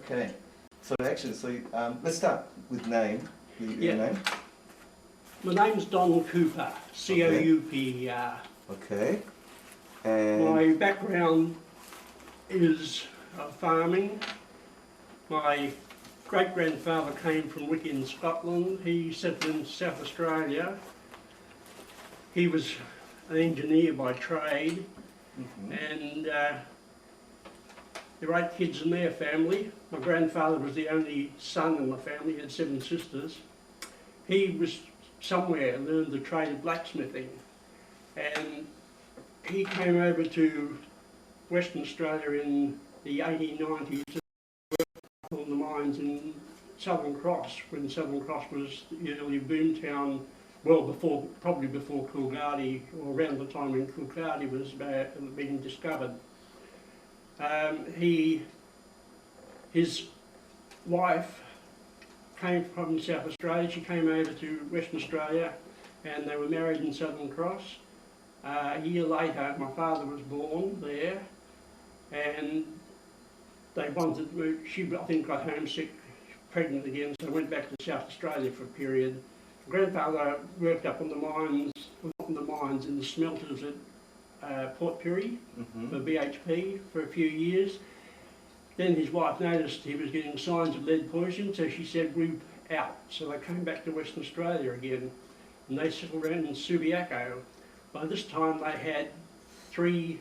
Okay. So actually, let's start with name. Your name? My name's Don Couper, C-O-U-P-E-R. Okay. And My background is farming. My great-grandfather came from Wick in Scotland. He settled in South Australia. He was an engineer by trade, and there were 8 kids in their family. My grandfather was the only son in the family. He had 7 sisters. He was somewhere learned the trade of blacksmithing, and he came over to Western Australia in the 1890s to work on the mines in Southern Cross, when Southern Cross was the early boomtown, well before, probably before Coolgardie, or around the time when Coolgardie was being discovered. His wife came from South Australia. She came over to Western Australia, and they were married in Southern Cross. A year later, my father was born there, and they wanted to move. She, I think, got homesick, pregnant again, so went back to South Australia for a period. Grandfather worked up on the mines, not in the mines, in the smelters at Port Pirie for BHP for a few years. Then his wife noticed he was getting signs of lead poisoning, so she said, "We're out." So they came back to Western Australia again, and they settled around in Subiaco. By this time they had 3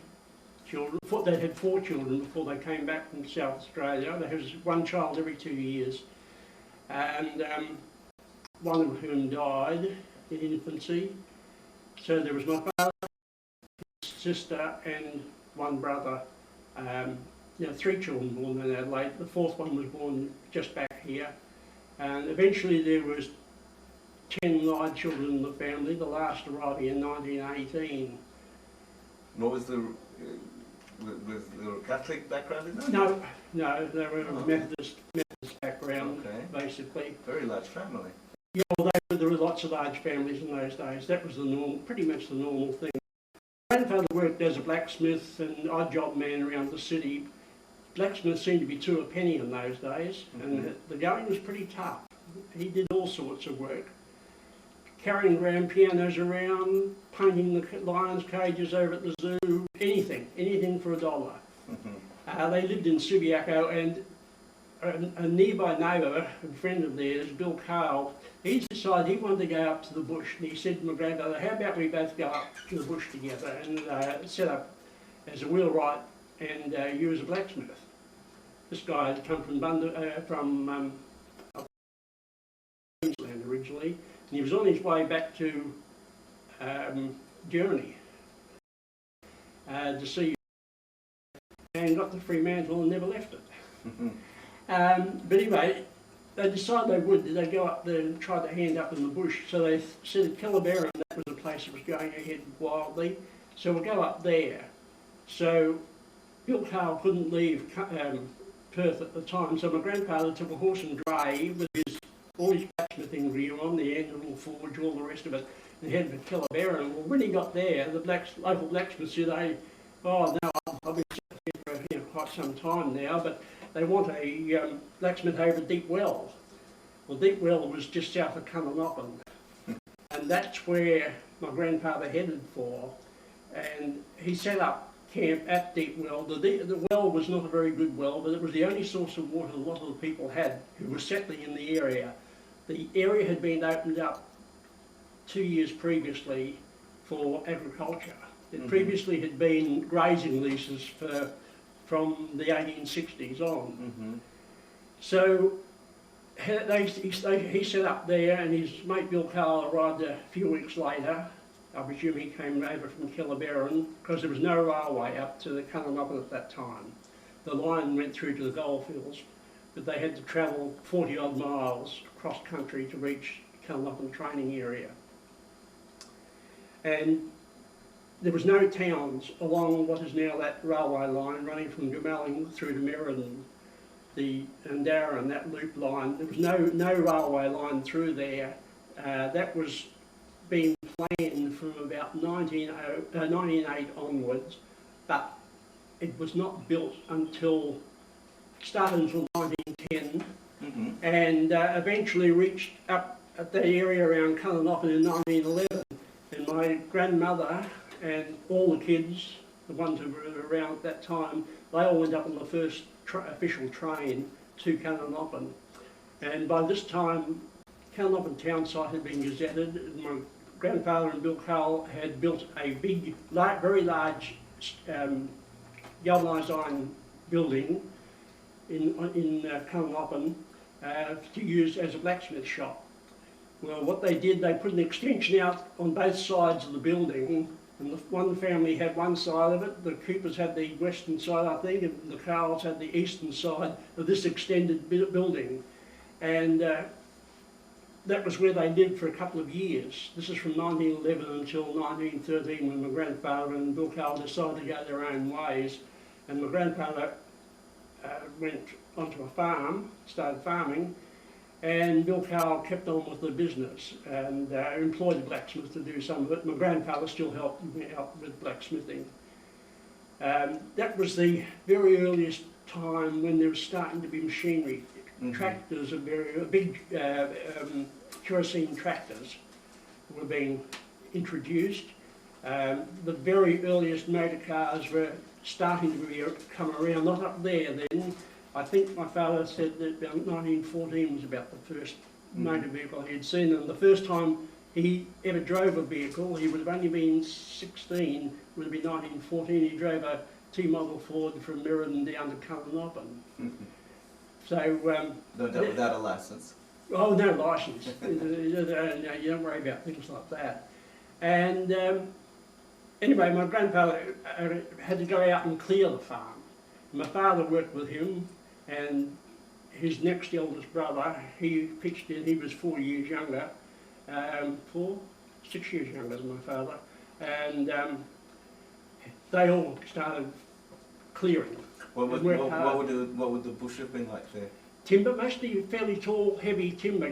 children. They had 4 children before they came back from South Australia. There was 1 child every 2 years, and one of whom died in infancy. So there was my father, his sister, and 1 brother. 3 children born in Adelaide. The 4th one was born just back here, and eventually there was 10 live children in the family, the last arriving in 1918. what was the was there a Catholic background in that? No, they were a Methodist background, basically. Very large family. Yeah, well, there were lots of large families in those days. That was the norm, pretty much the normal thing. My grandfather worked as a blacksmith and odd job man around the city. Blacksmiths seemed to be 2 a penny in those days, and the going was pretty tough. He did all sorts of work, carrying grand pianos around, painting the lions' cages over at the zoo, anything for $1. They lived in Subiaco, and a nearby neighbour and friend of theirs, Bill Carl, he decided he wanted to go up to the bush, and he said to my grandfather, "How about we both go up to the bush together and set up as a wheelwright and you as a blacksmith?" This guy had come from Queensland originally, and he was on his way back to Germany to see, and got the Fremantle and never left it. But anyway, they decided they'd go up there and try to hand up in the bush. So they said Killaberan, that was a place that was going ahead wildly, so we'll go up there. So Bill Carl couldn't leave Perth at the time, so my grandfather took a horse and dray with all his blacksmithing gear on, the anvil, forge, all the rest of it, and headed for Killaberan. Well, when he got there, the local blacksmith said, "Oh no, I've been sitting here for quite some time now, but they want a blacksmith over at Deep Well." Well, Deep Well was just south of Cunnamoppin, and that's where my grandfather headed for, and he set up camp at Deep Well. The well was not a very good well, but it was the only source of water a lot of the people had who were settling in the area. The area had been opened up 2 years previously for agriculture. It previously had been grazing leases from the 1860s on. So he set up there, and his mate Bill Carl arrived a few weeks later. I presume he came over from Killaberan, because there was no railway up to the Cunnamoppin at that time. The line went through to the goldfields, but they had to travel 40 odd miles across country to reach Cunnamoppin training area. And there was no towns along what is now that railway line running from Goomalling through to Merredin, and Darren, that loop line. There was no railway line through there. That was being planned from about 1908 onwards, but it was not built until 19 1910, and eventually reached up at the area around Cunnanoppin in 1911. And my grandmother and all the kids, the ones who were around at that time, they all went up on the first official train to Cunnanoppin. And by this time, Cunnanoppin town site had been gazetted. My grandfather and Bill Cole had built a big, very large galvanised iron building in Cunnanoppin to use as a blacksmith shop. Well, what they did, they put an extension out on both sides of the building, and one family had one side of it, the Coupers had the western side, I think, and the Coles had the eastern side of this extended building. And that was where they lived for a couple of years. This is from 1911 until 1913, when my grandfather and Bill Cole decided to go their own ways. And my grandfather went onto a farm, started farming, and Bill Cole kept on with the business and employed the blacksmith to do some of it. My grandfather still helped me out with blacksmithing. That was the very earliest time when there was starting to be machinery. Tractors, big kerosene tractors were being introduced. The very earliest motor cars were starting to come around, not up there then. I think my father said that about 1914 was about the first motor vehicle he had seen, and the first time he ever drove a vehicle, he would have only been 16, would have been 1914. He drove a T-model Ford from Meriden down to Cunnanoppin. So no doubt without a license. Oh, no licence. No, you don't worry about things like that. And anyway, my grandfather had to go out and clear the farm. My father worked with him, and his next eldest brother, he pitched in. He was 4 years younger, 6 years younger than my father, and they all started clearing. What would the bush have been like there? Timber, mostly fairly tall, heavy timber,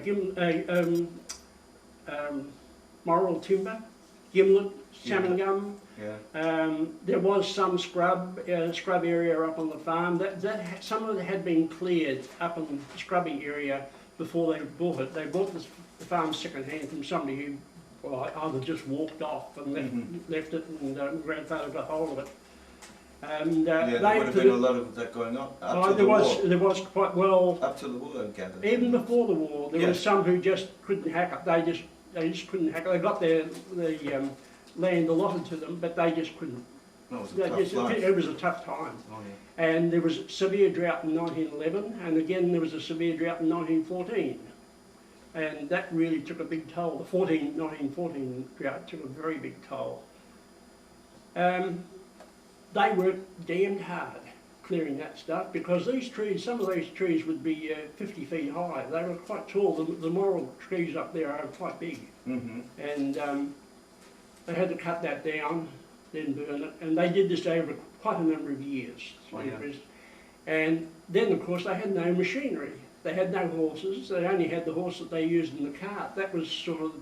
moral timber, gimlet, salmon gum. Yeah. There was some scrub area up on the farm. Some of it had been cleared up in the scrubby area before they bought it. They bought the farm second hand from somebody who either just walked off and left it, and grandfather got hold of it. And there would have been a lot of that going on. There was quite well. Up to the war, I gathered. Even before the war, there were some who just couldn't hack it. They just couldn't hack it. They got the land allotted to them, but they just couldn't. No, it was a tough life. It was a tough time. Oh, yeah. And there was a severe drought in 1911, and again there was a severe drought in 1914. And that really took a big toll. The 1914 drought took a very big toll. They worked damned hard clearing that stuff, because these trees, some of these trees would be 50 feet high. They were quite tall. The moral trees up there are quite big. And they had to cut that down, then burn it. And they did this over quite a number of years. Oh, yeah. And then, of course, they had no machinery. They had no horses. They only had the horse that they used in the cart. That was sort of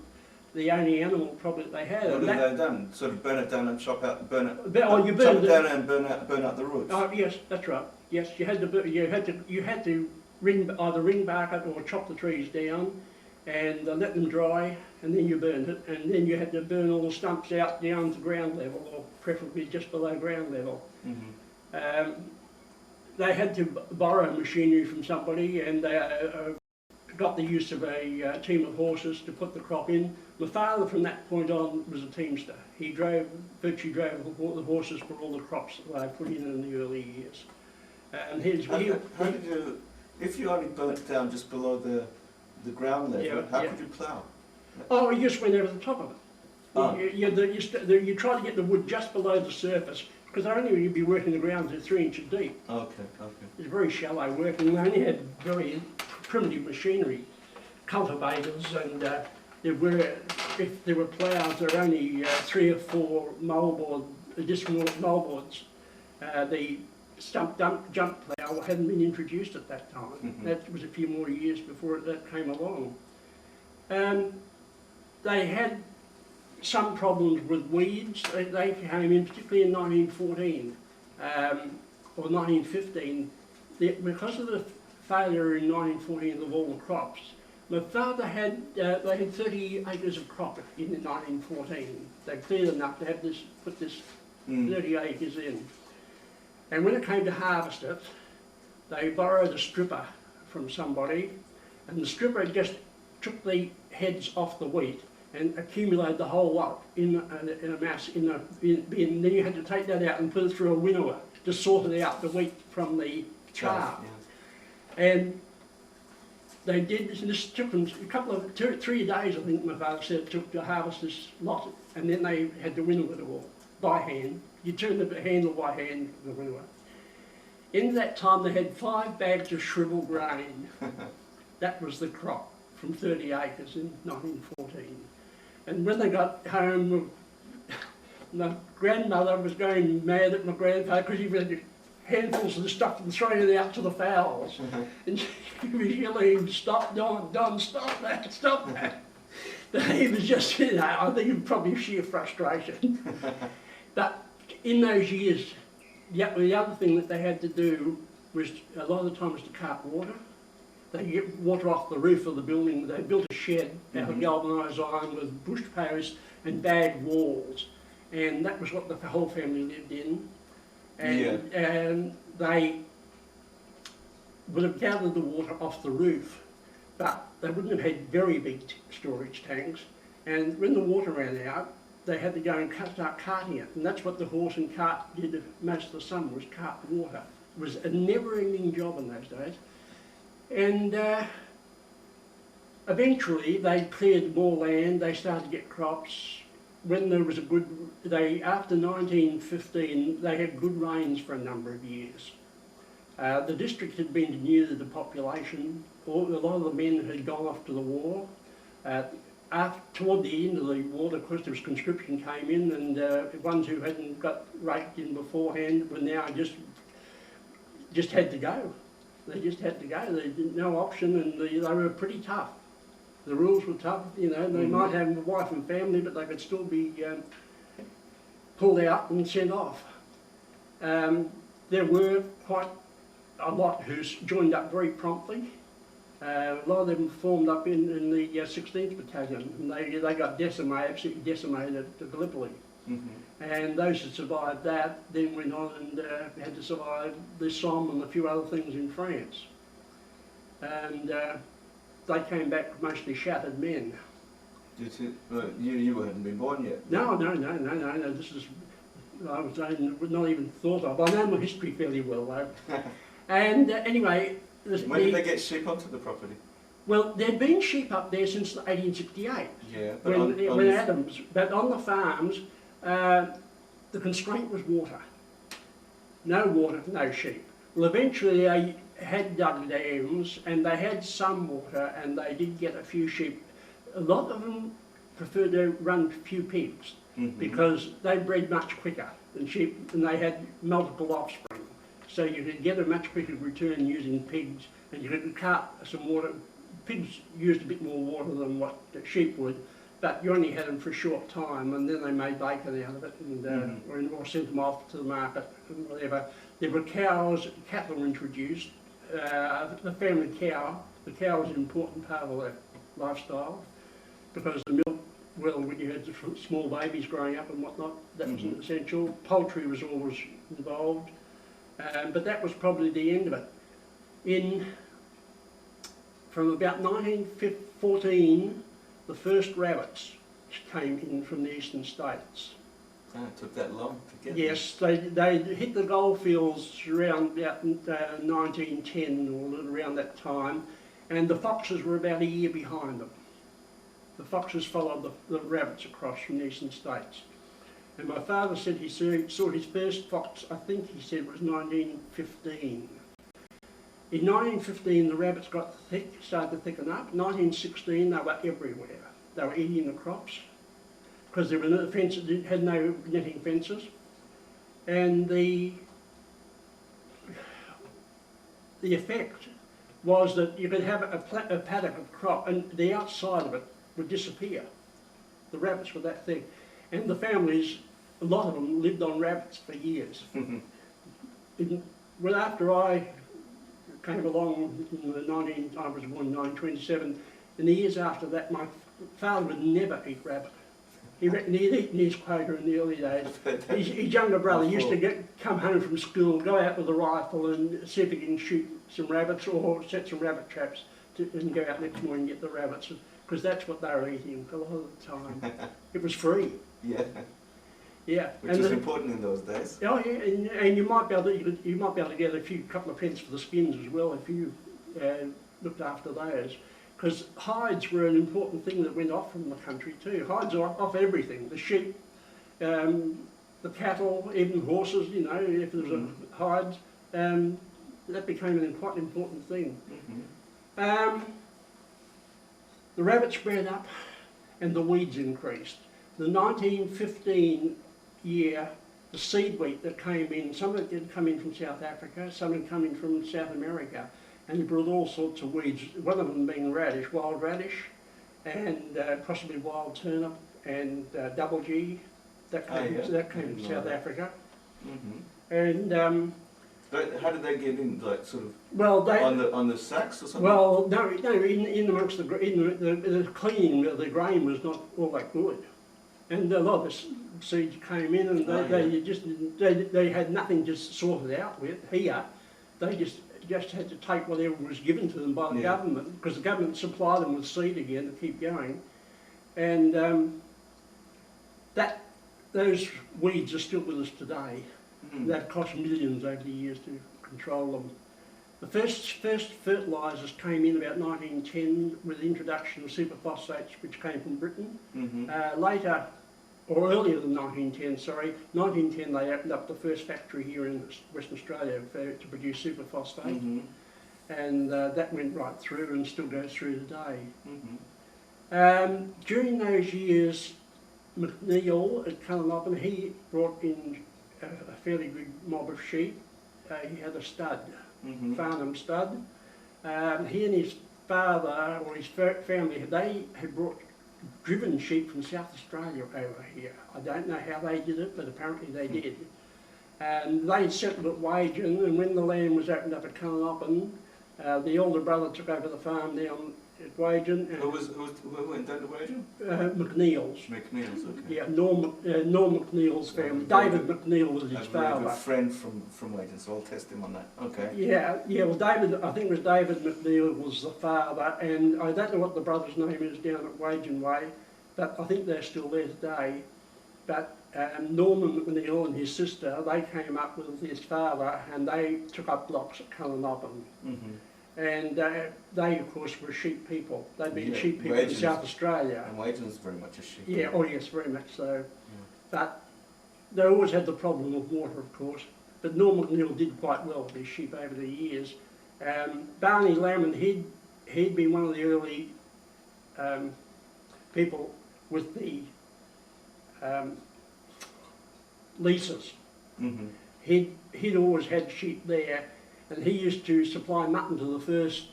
the only animal probably that they had. What had they done? Sort of burn it down and chop out, burn it. Oh, you chop burned it down and burn out the roots. Oh yes, that's right. Yes, you had to either ring bark it or chop the trees down, and let them dry, and then you burned it, and then you had to burn all the stumps out down to ground level, or preferably just below ground level. They had to borrow machinery from somebody, and they got the use of a team of horses to put the crop in. My father, from that point on, was a teamster. He virtually drove the horses for all the crops that they put in the early years. And how did you, if you only burnt down just below the ground level, how could you plough? Oh, you just went over the top of it. Oh. You try to get the wood just below the surface, because only you'd be working the ground to 3 inches deep. Okay. It's very shallow work, and they only had very primitive machinery, cultivators, and if there were ploughs, there were only 3 or 4 additional moldboards. The stump jump plough hadn't been introduced at that time. That was a few more years before that came along. They had some problems with weeds. They came in particularly in 1914 or 1915. Because of the failure in 1914 of all the crops. My father had, they had 30 acres of crop in 1914. They cleared enough to have this, put this 30 acres in. And when it came to harvest it, they borrowed a stripper from somebody, and the stripper just took the heads off the wheat and accumulated the whole lot in a mass in a bin. Then you had to take that out and put it through a winnower to sort it out, the wheat from the chaff. Yeah. And they did this, and this took them a couple of, 3 days, I think my father said, it took to harvest this lot, and then they had to winnow it all by hand. You turn the handle by hand, the winnower. In that time, they had 5 bags of shriveled grain. That was the crop from 30 acres in 1914. And when they got home, my grandmother was going mad at my grandfather because he had handfuls of the stuff and throwing it out to the fowls. And she was yelling, "Stop, Don, stop that, stop that." But he was just, you know, I think it was probably sheer frustration. But in those years, the other thing that they had to do was, a lot of the time, was to cart water. They get water off the roof of the building. They built a shed out of galvanised iron with bush posts and bagged walls. And that was what the whole family lived in. And they would have gathered the water off the roof, but they wouldn't have had very big storage tanks. And when the water ran out, they had to go and start carting it. And that's what the horse and cart did most of the summer, was cart water. It was a never-ending job in those days. And eventually they cleared more land, they started to get crops. When there was a good, after 1915, they had good rains for a number of years. The district had been denuded of population. A lot of the men had gone off to the war. Toward the end of the war, of course, there was conscription came in, and ones who hadn't got raked in beforehand were now just had to go. They just had to go. They didn't no option, and they were pretty tough. The rules were tough, you know. They might have a wife and family, but they could still be pulled out and sent off. There were quite a lot who joined up very promptly. A lot of them formed up in the 16th Battalion, and they got decimated, absolutely decimated at Gallipoli. And those who survived that then went on and had to survive the Somme and a few other things in France. And they came back mostly shattered men. You hadn't been born yet? No, this is, I was not even thought of. I know my history fairly well though. And anyway... When did they get sheep onto the property? Well, there'd been sheep up there since 1868. Yeah, but when Adams, but on the farms, the constraint was water. No water, no sheep. Well, eventually they had dug dams and they had some water and they did get a few sheep. A lot of them preferred to run a few pigs because they bred much quicker than sheep, and they had multiple offspring. So you could get a much quicker return using pigs, and you could cart some water. Pigs used a bit more water than what the sheep would, but you only had them for a short time, and then they made bacon out of it, and or sent them off to the market and whatever. There were cows, cattle were introduced. The family cow, the cow was an important part of their lifestyle, because the milk, well, when you had small babies growing up and whatnot, that was an essential. Poultry was always involved. But that was probably the end of it. From about 1914, the first rabbits came in from the eastern states. Oh, it took that long to get Yes, they hit the goldfields around about 1910 or around that time, and the foxes were about a year behind them. The foxes followed the rabbits across from the eastern states. And my father said he saw his first fox, I think he said it was 1915. In 1915 the rabbits got thick, started to thicken up. 1916 they were everywhere. They were eating the crops because there were no fences, had no netting fences. And the effect was that you could have a paddock of crop and the outside of it would disappear. The rabbits were that thick. And the families, a lot of them lived on rabbits for years. Well, after I came along in I was born in 1927. In the years after that, my father would never eat rabbit. He reckoned he'd eaten his quota in the early days. His younger brother used to come home from school, go out with a rifle and see if he can shoot some rabbits or set some rabbit traps and go out next morning and get the rabbits, because that's what they were eating a lot of the time. It was free. Yeah. Yeah. Which was important in those days. Oh yeah, and you might be able to get a couple of pence for the skins as well if you looked after those. Because hides were an important thing that went off from the country too. Hides are off everything. The sheep, the cattle, even horses, you know, if there was a hides, that became quite an important thing. The rabbits bred up and the weeds increased. The 1915 year, the seed wheat that came in, some of it did come in from South Africa, some had come in from South America, and it brought all sorts of weeds, one of them being radish, wild radish, and possibly wild turnip, and double G, that came from South Africa. And how did they get in? Like sort of on the sacks or something? Well, no. In amongst the cleaning of the grain was not all that good, and a lot of the seeds came in, and they had nothing just sorted out with here. They just had to take whatever was given to them by the government, because the government supplied them with seed again to keep going, and those weeds are still with us today. They've cost millions over the years to control them. The first fertilisers came in about 1910 with the introduction of superphosphates, which came from Britain. Later, or earlier than 1910 they opened up the first factory here in Western Australia to produce superphosphate, and that went right through and still goes through today. During those years, McNeil at Cullenopin, he brought in a fairly good mob of sheep. He had a stud, Farnham stud. He and his father, or his family, they had brought driven sheep from South Australia over here. I don't know how they did it, but apparently they did. And they settled at Wagen, and when the land was opened up at Cullenopin, the older brother took over the farm down at Wagen. Who went down to Wagen? McNeil's. McNeil's, okay. Yeah, Norm McNeil's family. David McNeil was his father. I have a friend from Wagen, so I'll test him on that. Okay. Yeah. Well, I think it was David McNeil was the father, and I don't know what the brother's name is down at Wagen Way, but I think they're still there today. But Norman McNeil and his sister, they came up with his father, and they took up blocks at Cullenopin. And they, of course, were sheep people. They'd been sheep people in South Australia. And Wagen's very much a sheep. Yeah, oh yes, very much so. But they always had the problem of water, of course. But Norm McNeil did quite well with his sheep over the years. Barney Lamond, he'd been one of the early people with the leases. He'd always had sheep there. And he used to supply mutton to the first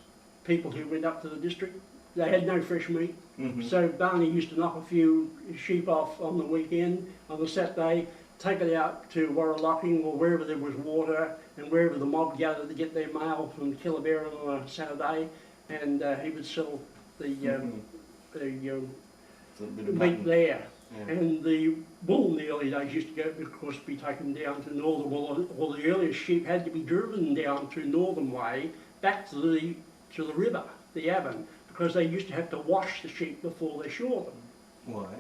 people who went up to the district. They had no fresh meat. So Barney used to knock a few sheep off on the weekend, on the Saturday, take it out to Warralocking or wherever there was water, and wherever the mob gathered to get their mail from Killaberan on a Saturday, and he would sell the meat there. And the wool in the early days used to go, of course, be taken down to Northern Wool, or the earliest sheep had to be driven down to Northern Way, back to the river, the Avon, because they used to have to wash the sheep before they shore them. Why?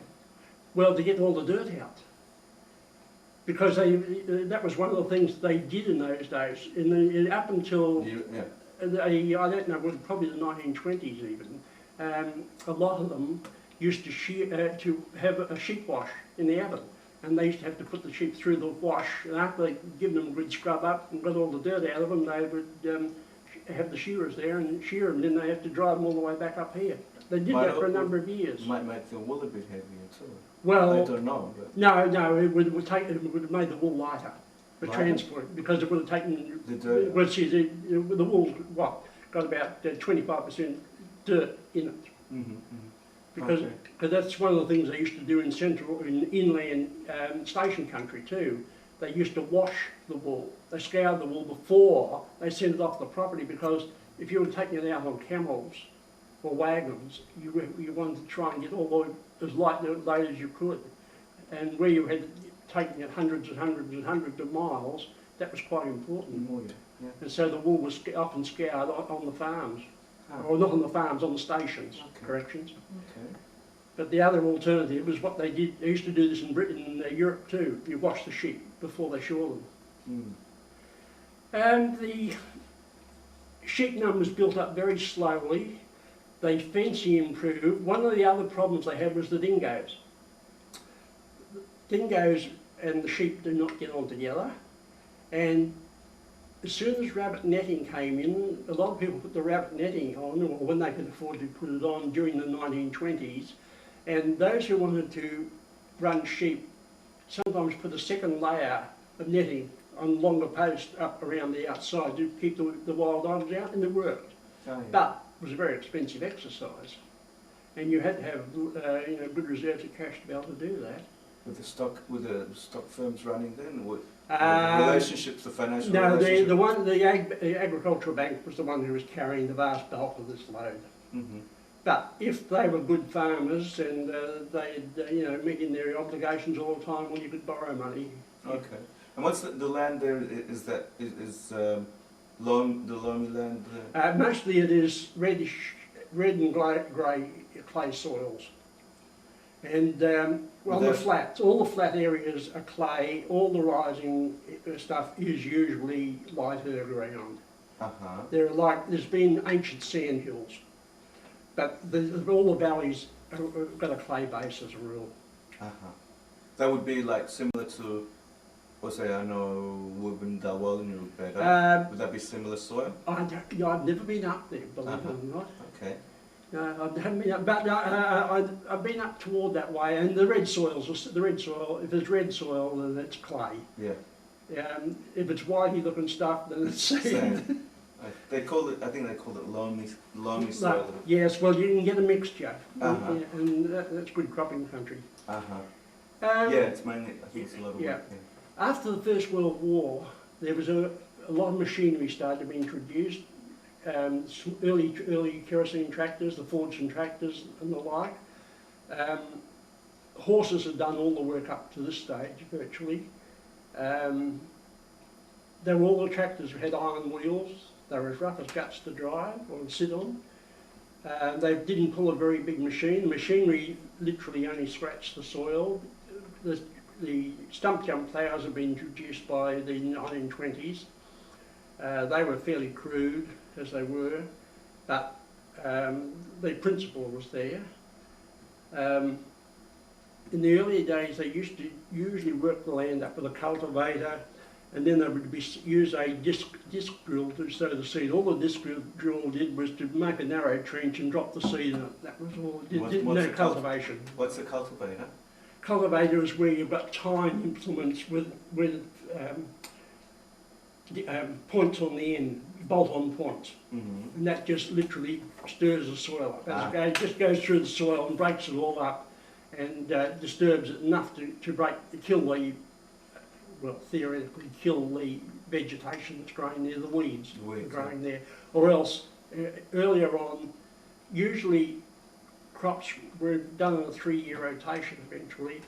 Well, to get all the dirt out. Because that was one of the things they did in those days. Up until, I don't know, probably the 1920s even, a lot of them used to have a sheep wash in the Avon, and they used to have to put the sheep through the wash, and after they'd given them a good scrub up and got all the dirt out of them, they would have the shearers there and shear them, and then they have to drive them all the way back up here. They did that for a number of years. Might make the wool a bit heavier too. Well, I don't know. But no, it would have made the wool lighter for transport, because it would have taken the dirt. Well, the wool's got about 25% dirt in it. Because that's one of the things they used to do in inland station country too, they used to wash the wool. They scoured the wool before they sent it off the property, because if you were taking it out on camels or wagons, you wanted to try and get all as light load as you could. And where you had taken it hundreds and hundreds and hundreds of miles, that was quite important. Oh, yeah. And so the wool was often scoured on the farms. Ah. Or not on the farms, on the stations, Okay. corrections. Okay. But the other alternative was what they did. They used to do this in Britain and Europe too. You wash the sheep before they shore them. Mm. And the sheep numbers built up very slowly. They fancy improved. One of the other problems they had was the dingoes. Dingoes and the sheep do not get on together. And as soon as rabbit netting came in, a lot of people put the rabbit netting on, or when they could afford to put it on during the 1920s. And those who wanted to run sheep sometimes put a second layer of netting on longer posts up around the outside to keep the wild animals out, and it worked. Oh, yeah. But it was a very expensive exercise, and you had to have good reserves of cash to be able to do that. With the stock firms running then, or Um, relationships, the financial No, relationship? the agricultural bank was the one who was carrying the vast bulk of this load. Mm-hmm. But if they were good farmers and they'd meeting their obligations all the time, well, you could borrow money. Okay. And what's the land there? Is loamy land? Mostly it is red and grey clay soils. And on the flats, all the flat areas are clay. All the rising stuff is usually lighter ground. Uh-huh. There's been ancient sand hills, but all the valleys have got a clay base as a rule. Uh-huh. That would be like similar to, I know Woburn Dawal in Rupert. Would that be similar soil? I've never been up there, believe it or not. Okay. No, I haven't been up, but I've been up toward that way, and the red soil, if it's red soil, then it's clay. Yeah. If it's whitey looking stuff, then it's sand. Sand. I think they called it loamy soil. No, yes, well, you can get a mixture, Uh-huh. and that's good cropping country. Uh-huh. Um, Yeah, it's mainly, I think it's a lot of yeah. work. After the First World War, there was a lot of machinery started to be introduced. Some early kerosene tractors, the Fordson tractors and the like. Horses had done all the work up to this stage, virtually. All the tractors had iron wheels. They were as rough as guts to drive or sit on. They didn't pull a very big machine. The machinery literally only scratched the soil. The stump jump ploughs had been introduced by the 1920s. They were fairly crude as they were, but the principle was there. In the earlier days, they used to usually work the land up with a cultivator, and then they would use a disc drill to sow the seed. All the disc drill did was to make a narrow trench and drop the seed in it. That was all. No cultivation. What's a cultivator? Cultivator is where you've got tine implements with points on the end, bolt-on points, Mm-hmm. and that just literally stirs the soil up. As it just goes through the soil and breaks it all up, and disturbs it enough to theoretically kill the vegetation that's growing there, the weeds growing there. Or else, earlier on, usually crops were done on a 3-year rotation eventually.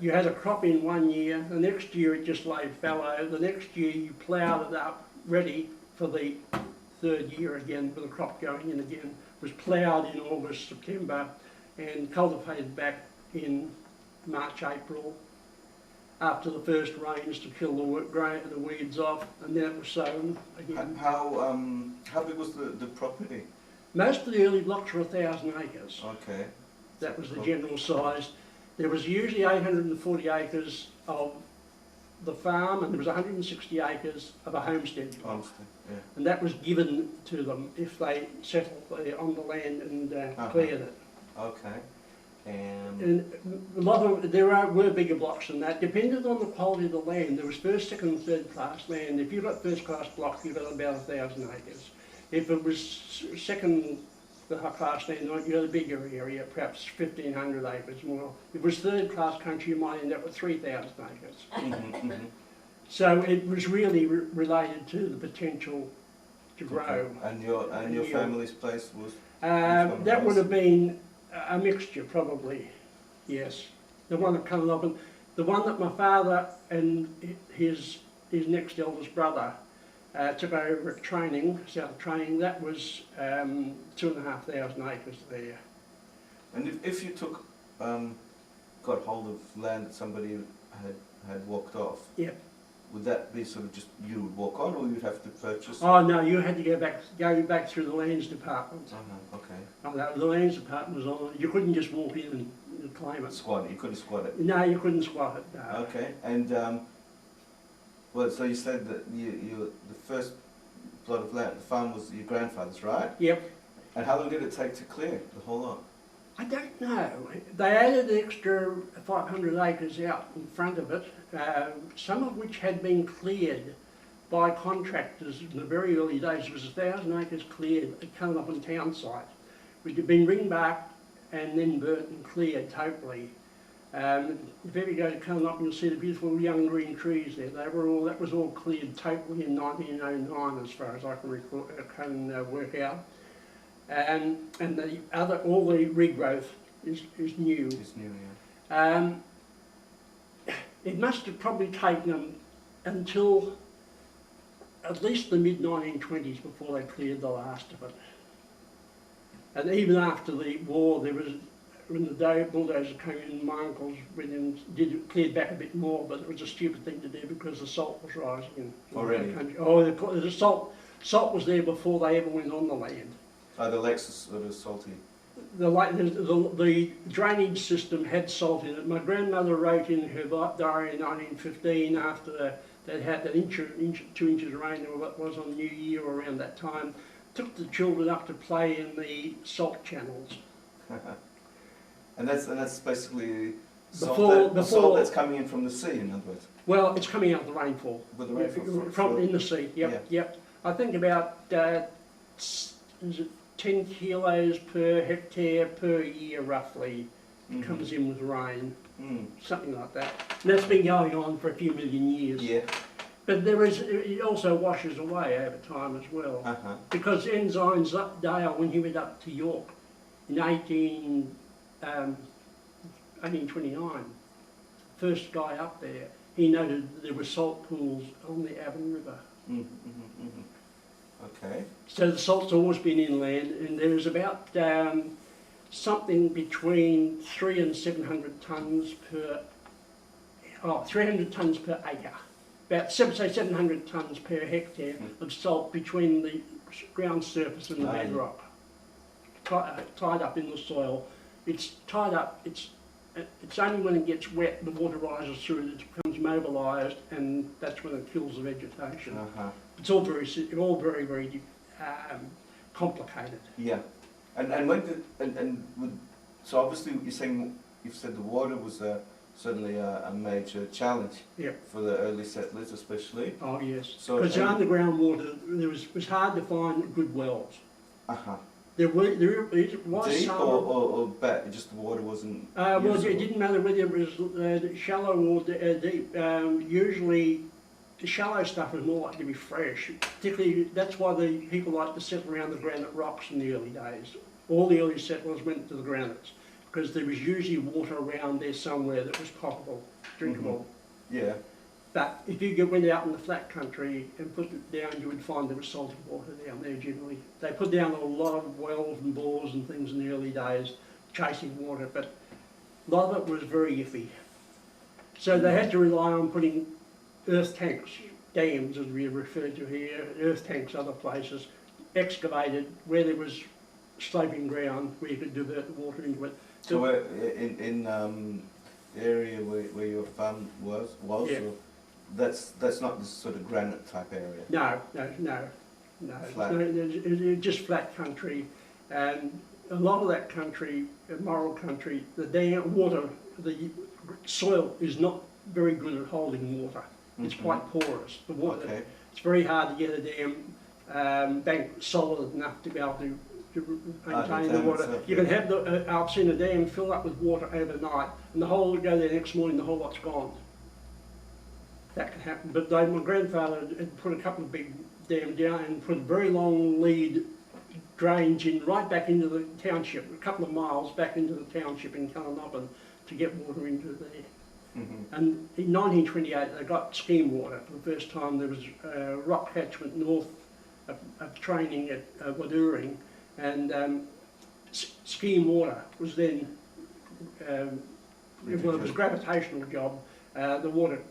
You had a crop in 1 year, the next year it just laid fallow, the next year you ploughed it up ready for the 3rd year again, with the crop going in again. It was ploughed in August, September, and cultivated back in March, April, after the first rains to kill the weeds off, and then it was sown again. How big was the property? Most of the early blocks were 1,000 acres. Okay. That was the general size. There was usually 840 acres of the farm, and there was 160 acres of a homestead. Homestead, yeah. And that was given to them if they settled on the land and cleared it. Okay. And a lot of were bigger blocks than that. Depended on the quality of the land. There was first, second, and third class land. If you got first class blocks, you got about 1,000 acres. If it was second the high-class land, you had a bigger area, perhaps 1,500 acres more. If it was third-class country, you might end up with 3,000 acres. So it was really related to the potential to grow. Okay. And your family's place was? That would have been a mixture, probably. Yes, the one at Cunlobin, the one that my father and his next eldest brother took over at training, South of Training. That was 2,500 acres there. And if you took got hold of land that somebody had walked off, yep. Would that be sort of just you would walk on, or you'd have to purchase? Oh no, you had to go back through the lands department. Okay. Oh, no, the lands department was on. You couldn't just walk in and claim it. Squat it. You couldn't squat it. No, you couldn't squat it. No. Okay. And well, so you said that you the first plot of land, the farm was your grandfather's, right? Yep. And how long did it take to clear the whole lot? I don't know. They added the extra 500 acres out in front of it, some of which had been cleared by contractors in the very early days. It was 1,000 acres cleared at Cunlobin town site, which had been ring-barked and then burnt and cleared totally. If you ever go to Cunlobin, you'll see the beautiful young green trees there. That was all cleared totally in 1909, as far as I can work out. And all the regrowth is new. It's new, yeah. It must have probably taken them until at least the mid-1920s before they cleared the last of it. And even after the war, when the bulldozer came in, my uncles went in, cleared back a bit more, but it was a stupid thing to do because the salt was rising in Already? the country. Oh, the salt was there before they ever went on the land. Oh, the lakes are sort of salty. The drainage system had salt in it. My grandmother wrote in her diary in 1915, after they'd had that 2 inches of rain, or what was on New Year or around that time, took the children up to play in the salt channels. and that's basically salt that's coming in from the sea, in other words. Well, it's coming out of the rainfall. With the rainfall from in the sea. Yep, yeah. Yep. I think about is it 10 kilos per hectare per year, roughly, comes in with rain, something like that. And that's been going on for a few million years. Yeah. But it also washes away over time as well. Because Ensign's Dale, when he went up to York in 1829, first guy up there, he noted that there were salt pools on the Avon River. Okay. So the salt's always been inland, and there's about something between 300 and 700 tonnes per, 300 tonnes per acre. About, say, 700 tonnes per hectare of salt between the ground surface and the bedrock, tied up in the soil. It's tied up, it's only when it gets wet, the water rises through it, it becomes mobilised, and that's when it kills the vegetation. It's all very, very complicated. Yeah, and when did so obviously you've said the water was certainly a major challenge. Yep. For the early settlers, especially. Oh yes. So because underground water, it was hard to find good wells. There was deep some, or bad, just the water wasn't well, it didn't matter whether it was shallow or deep. Usually, the shallow stuff was more likely to be fresh. Particularly, that's why the people like to settle around the granite rocks in the early days. All the early settlers went to the granites because there was usually water around there somewhere that was potable, drinkable. Yeah. But if you went out in the flat country and put it down, you would find there was salty water down there generally. They put down a lot of wells and bores and things in the early days, chasing water, but a lot of it was very iffy. So they had to rely on putting earth tanks, dams as we refer to here, earth tanks other places, excavated where there was sloping ground where you could divert the water into it. So in the area where your farm was yeah. Or that's not this sort of granite type area? No. Flat. It's just flat country, and a lot of that country, moral country, the soil is not very good at holding water. It's quite porous. The water, it's very hard to get a dam bank solid enough to be able to maintain the water. itself, You can have I've seen a dam fill up with water overnight, and the whole go there next morning, the whole lot's gone. That can happen. But my grandfather had put a couple of big dams down and put very long lead drains in right back into the township, a couple of miles back into the township in Cullenopin to get water into there. Mm-hmm. And in 1928 they got scheme water for the first time. There was a rock catchment north of training at Waduring, and scheme water was then, well, it was a gravitational job. The water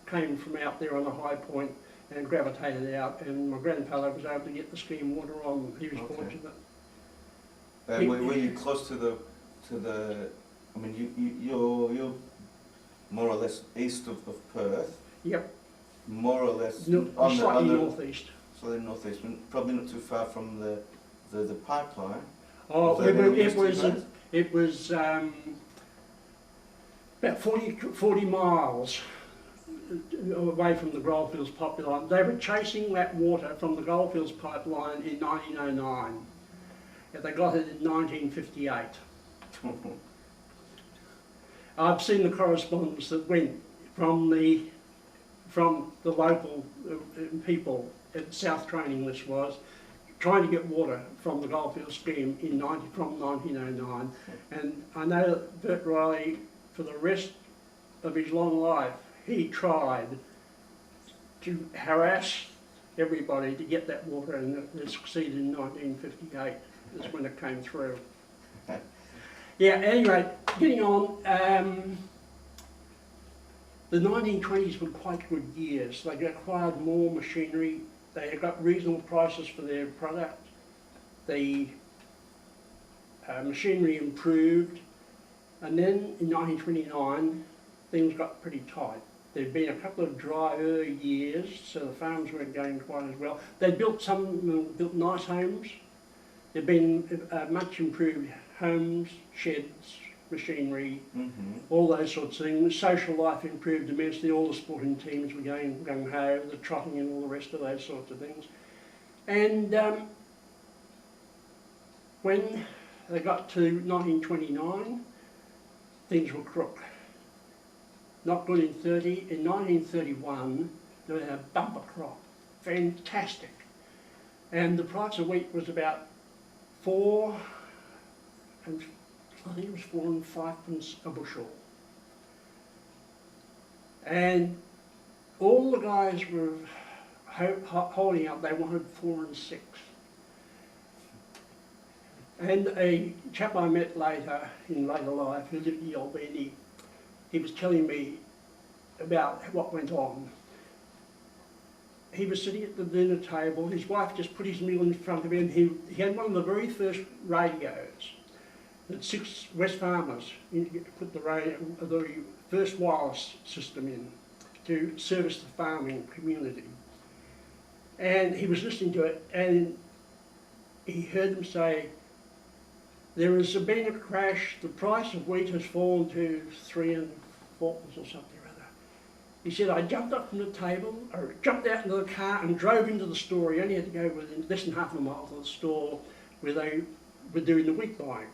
came from out there on a high point and gravitated out, and my grandfather was able to get the scheme water on. He was fortunate. Were you close to the? I mean, you're more or less east of Perth. Yep. More or less Slightly northeast. Slightly northeast, probably not too far from the pipeline. Oh, it was about 40 miles away from the Goldfields pipeline. They were chasing that water from the Goldfields pipeline in 1909. And they got it in 1958. I've seen the correspondence that went from the local people at South Training, this was, trying to get water from the Goldfields scheme from 1909. And I know that Bert Riley, for the rest of his long life, he tried to harass everybody to get that water, and it succeeded in 1958. That's when it came through. Yeah, anyway, getting on, the 1920s were quite good years. They acquired more machinery. They got reasonable prices for their product. The machinery improved. And then in 1929, things got pretty tight. There'd been a couple of drier years, so the farms weren't going quite as well. They built nice homes. There'd been much improved homes, sheds, machinery, all those sorts of things. Social life improved immensely. All the sporting teams were going gung-ho, the trotting and all the rest of those sorts of things. And when they got to 1929, things were crook. Not good in 30. In 1931, there was a bumper crop. Fantastic. And the price of wheat was about 4 and I think it was 4 and 5 pence a bushel. And all the guys were holding out, they wanted 4 and 6. And a chap I met later, in later life, who lived in Albany, he was telling me about what went on. He was sitting at the dinner table, his wife just put his meal in front of him. He had one of the very first radios that 6 West Farmers put the first wireless system in to service the farming community. And he was listening to it, and he heard them say, "There has been a crash, the price of wheat has fallen to 3 and 4 pence or something or other." He said, "I jumped up from the table, or jumped out into the car and drove into the store." He only had to go within less than half a mile to the store where they were doing the wheat buying.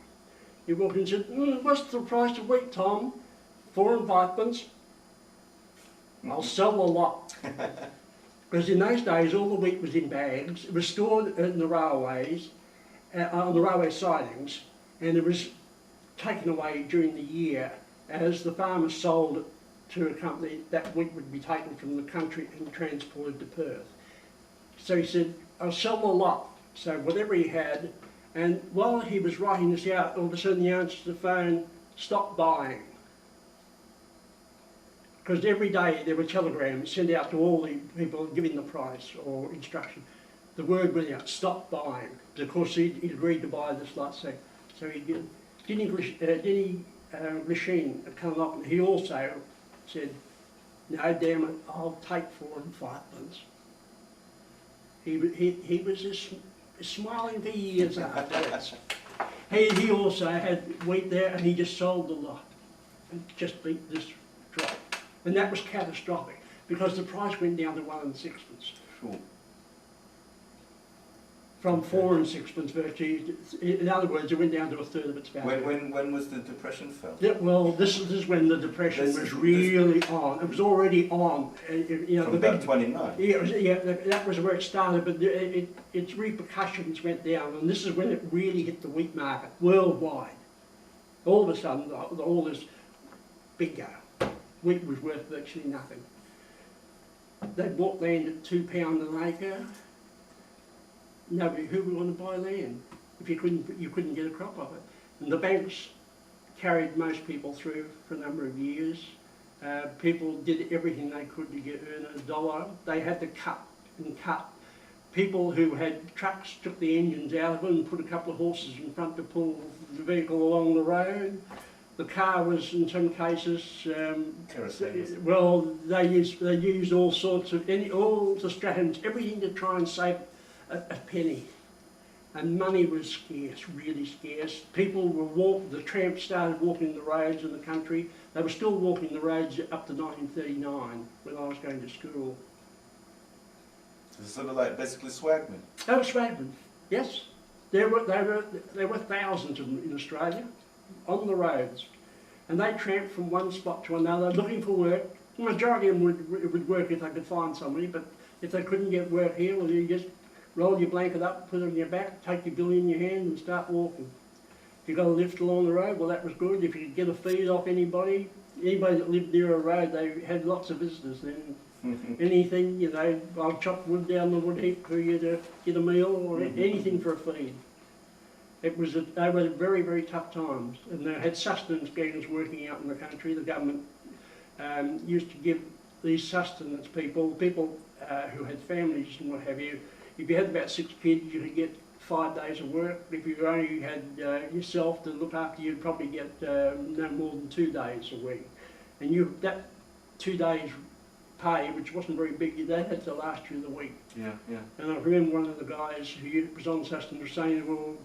He walked in and said, "What's the price of wheat, Tom?" 4 and 5 pence. "I'll sell a lot." Because in those days all the wheat was in bags. It was stored in the railways, on the railway sidings, and it was taken away during the year as the farmers sold it to a company. That wheat would be taken from the country and transported to Perth. So he said, "I'll sell a lot." So whatever he had, and while he was writing this out, all of a sudden he answered the phone, "Stop buying." Because every day there were telegrams sent out to all the people giving the price or instruction. The word went out, "Stop buying." But of course he'd agreed to buy this lot, so he did. Denny Machine at Cullenopin, he also said, "No, damn it, I'll take 4 and 5 pence." He was just smiling for years afterwards. He also had wheat there, and he just sold the lot. And just beat this drop. And that was catastrophic, because the price went down to 1 and 6 pence. Sure. from 4 and 6pence virtually. In other words, it went down to a third of its value. When was the depression felt? Yeah, well, this is when the depression was really on. It was already on. You know, From the big, about 29? yeah, that was where it started, but its repercussions went down, and this is when it really hit the wheat market worldwide. All of a sudden, all this bingo. Wheat was worth virtually nothing. They bought land at £2 an acre. Nobody, who would want to buy land if you couldn't get a crop of it? And the banks carried most people through for a number of years. People did everything they could to earn a dollar. They had to cut and cut. People who had trucks took the engines out of them and put a couple of horses in front to pull the vehicle along the road. The car was, in some cases, well, they used all sorts of, all the stratagems, everything to try and save a penny. And money was scarce, really scarce. People were the tramps started walking the roads in the country. They were still walking the roads up to 1939 when I was going to school. It's sort of like basically swagmen. They were swagmen, yes. There were thousands of them in Australia on the roads. And they tramped from one spot to another looking for work. The majority of them would work if they could find somebody, but if they couldn't get work here, well, you just roll your blanket up, put it on your back, take your billy in your hand and start walking. If you got a lift along the road, well, that was good. If you could get a feed off anybody that lived near a road, they had lots of visitors then. Anything, you know, I'll chop wood down the wood heap for you to get a meal or anything for a feed. They were very, very tough times, and they had sustenance gangs working out in the country. The government used to give these sustenance people who had families and what have you, if you had about 6 kids, you could get 5 days of work. If you only had yourself to look after, you'd probably get no more than 2 days a week. And that 2 days pay, which wasn't very big, they had to last you the week. Yeah, yeah. And I remember one of the guys who was on sustenance saying, well,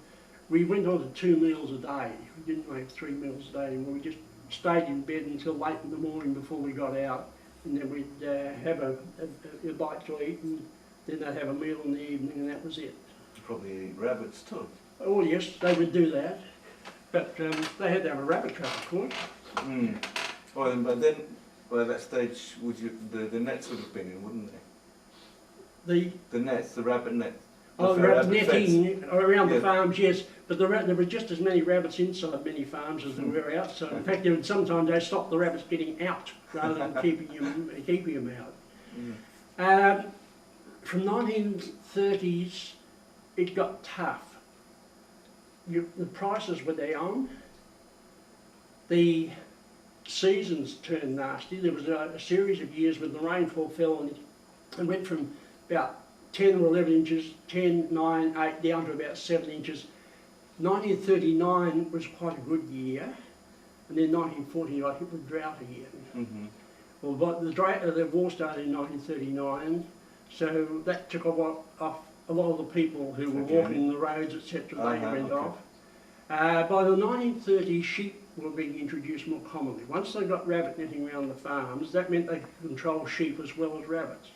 we went on to 2 meals a day. We didn't make 3 meals a day anymore. We just stayed in bed until late in the morning before we got out, and then we'd have a bite to eat, and then they'd have a meal in the evening, and that was it. Probably eat rabbits too. Oh yes, they would do that, but they had to have a rabbit trap, of course. Well, but then by that stage, the nets would have been in, wouldn't they? The nets, the rabbit nets. Oh, the rabbit netting around the farms, yes, but there were just as many rabbits inside many farms as there were outside. In fact, sometimes they stopped the rabbits getting out rather than keeping them out. From 1930s, it got tough. The prices were down. The seasons turned nasty. There was a series of years when the rainfall fell and it went from about 10 or 11 inches, 10, 9, 8, down to about 7 inches. 1939 was quite a good year, and then 1940 I hit with drought again. Well, but the war started in 1939, so that took off a lot of the people who were walking the roads, etc. They went off. By the 1930s, sheep were being introduced more commonly. Once they got rabbit netting around the farms, that meant they could control sheep as well as rabbits.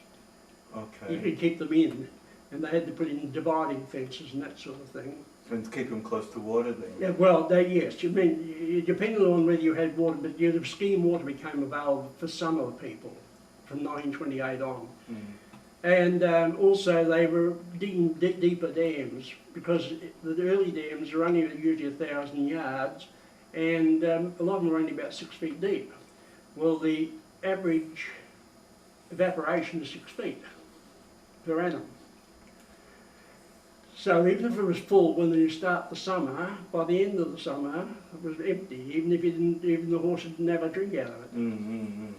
Okay. You could keep them in, and they had to put in dividing fences and that sort of thing. And to keep them close to water then? Yeah, well, yes, you mean, depending on whether you had water, but the scheme water became available for some of the people from 1928 on. And also they were digging deeper dams, because the early dams are only usually 1,000 yards, and a lot of them are only about 6 feet deep. Well, the average evaporation is 6 feet per annum. So even if it was full when you start the summer, by the end of the summer it was empty, even if even the horse didn't have a drink out of it.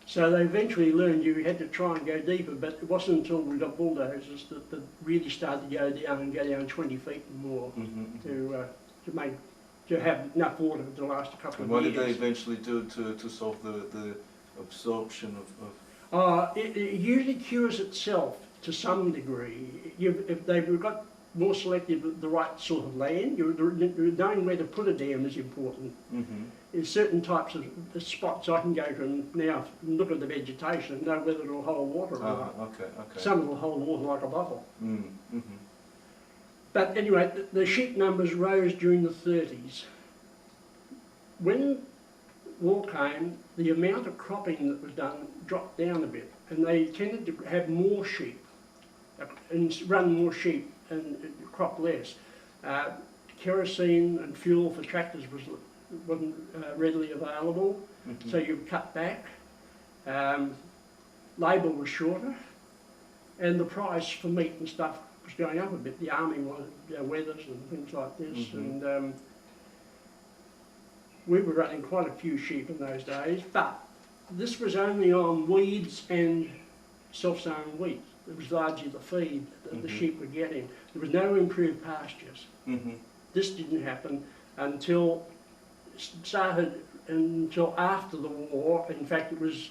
So they eventually learned you had to try and go deeper, but it wasn't until we got bulldozers that really started to go down 20 feet and more to have enough water to last a couple of years. And what did they eventually do to solve the absorption of? It usually cures itself to some degree. If they've got more selective, the right sort of land, knowing where to put a dam is important. In certain types of spots, I can go to now and look at the vegetation and know whether it'll hold water or not. Okay. Some will hold water like a bottle. But anyway, the sheep numbers rose during the 30s. When war came, the amount of cropping that was done dropped down a bit, and they tended to have more sheep and run more sheep and crop less. Kerosene and fuel for tractors wasn't readily available, so you cut back. Labour was shorter, and the price for meat and stuff was going up a bit. The army wanted wethers and things like this, and we were running quite a few sheep in those days, but this was only on weeds and self-sown wheat. It was largely the feed that the sheep were getting. There was no improved pastures. This didn't happen until after the war. In fact, it was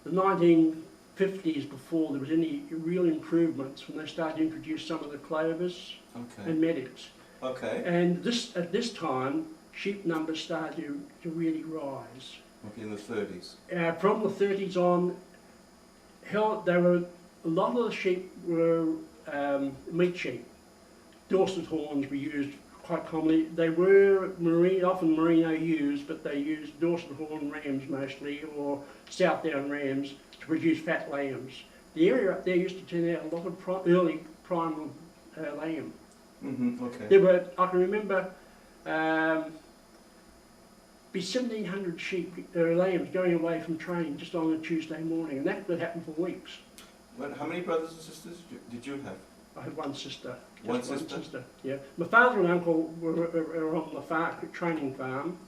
the 1950s before there was any real improvements, when they started to introduce some of the clovers and meadows. And at this time, sheep numbers started to really rise. In the 30s? From the 30s on, a lot of the sheep were meat sheep. Dorset horns were used quite commonly. They were often merino ewes, but they used Dorset horn rams mostly, or Southdown rams, to produce fat lambs. The area up there used to turn out a lot of early primal lamb. There were, I can remember, be 1,700 sheep, lambs going away from training just on a Tuesday morning, and that would happen for weeks. How many brothers and sisters did you have? I had one sister. One sister? Yeah. My father and uncle were on the farm, training farm.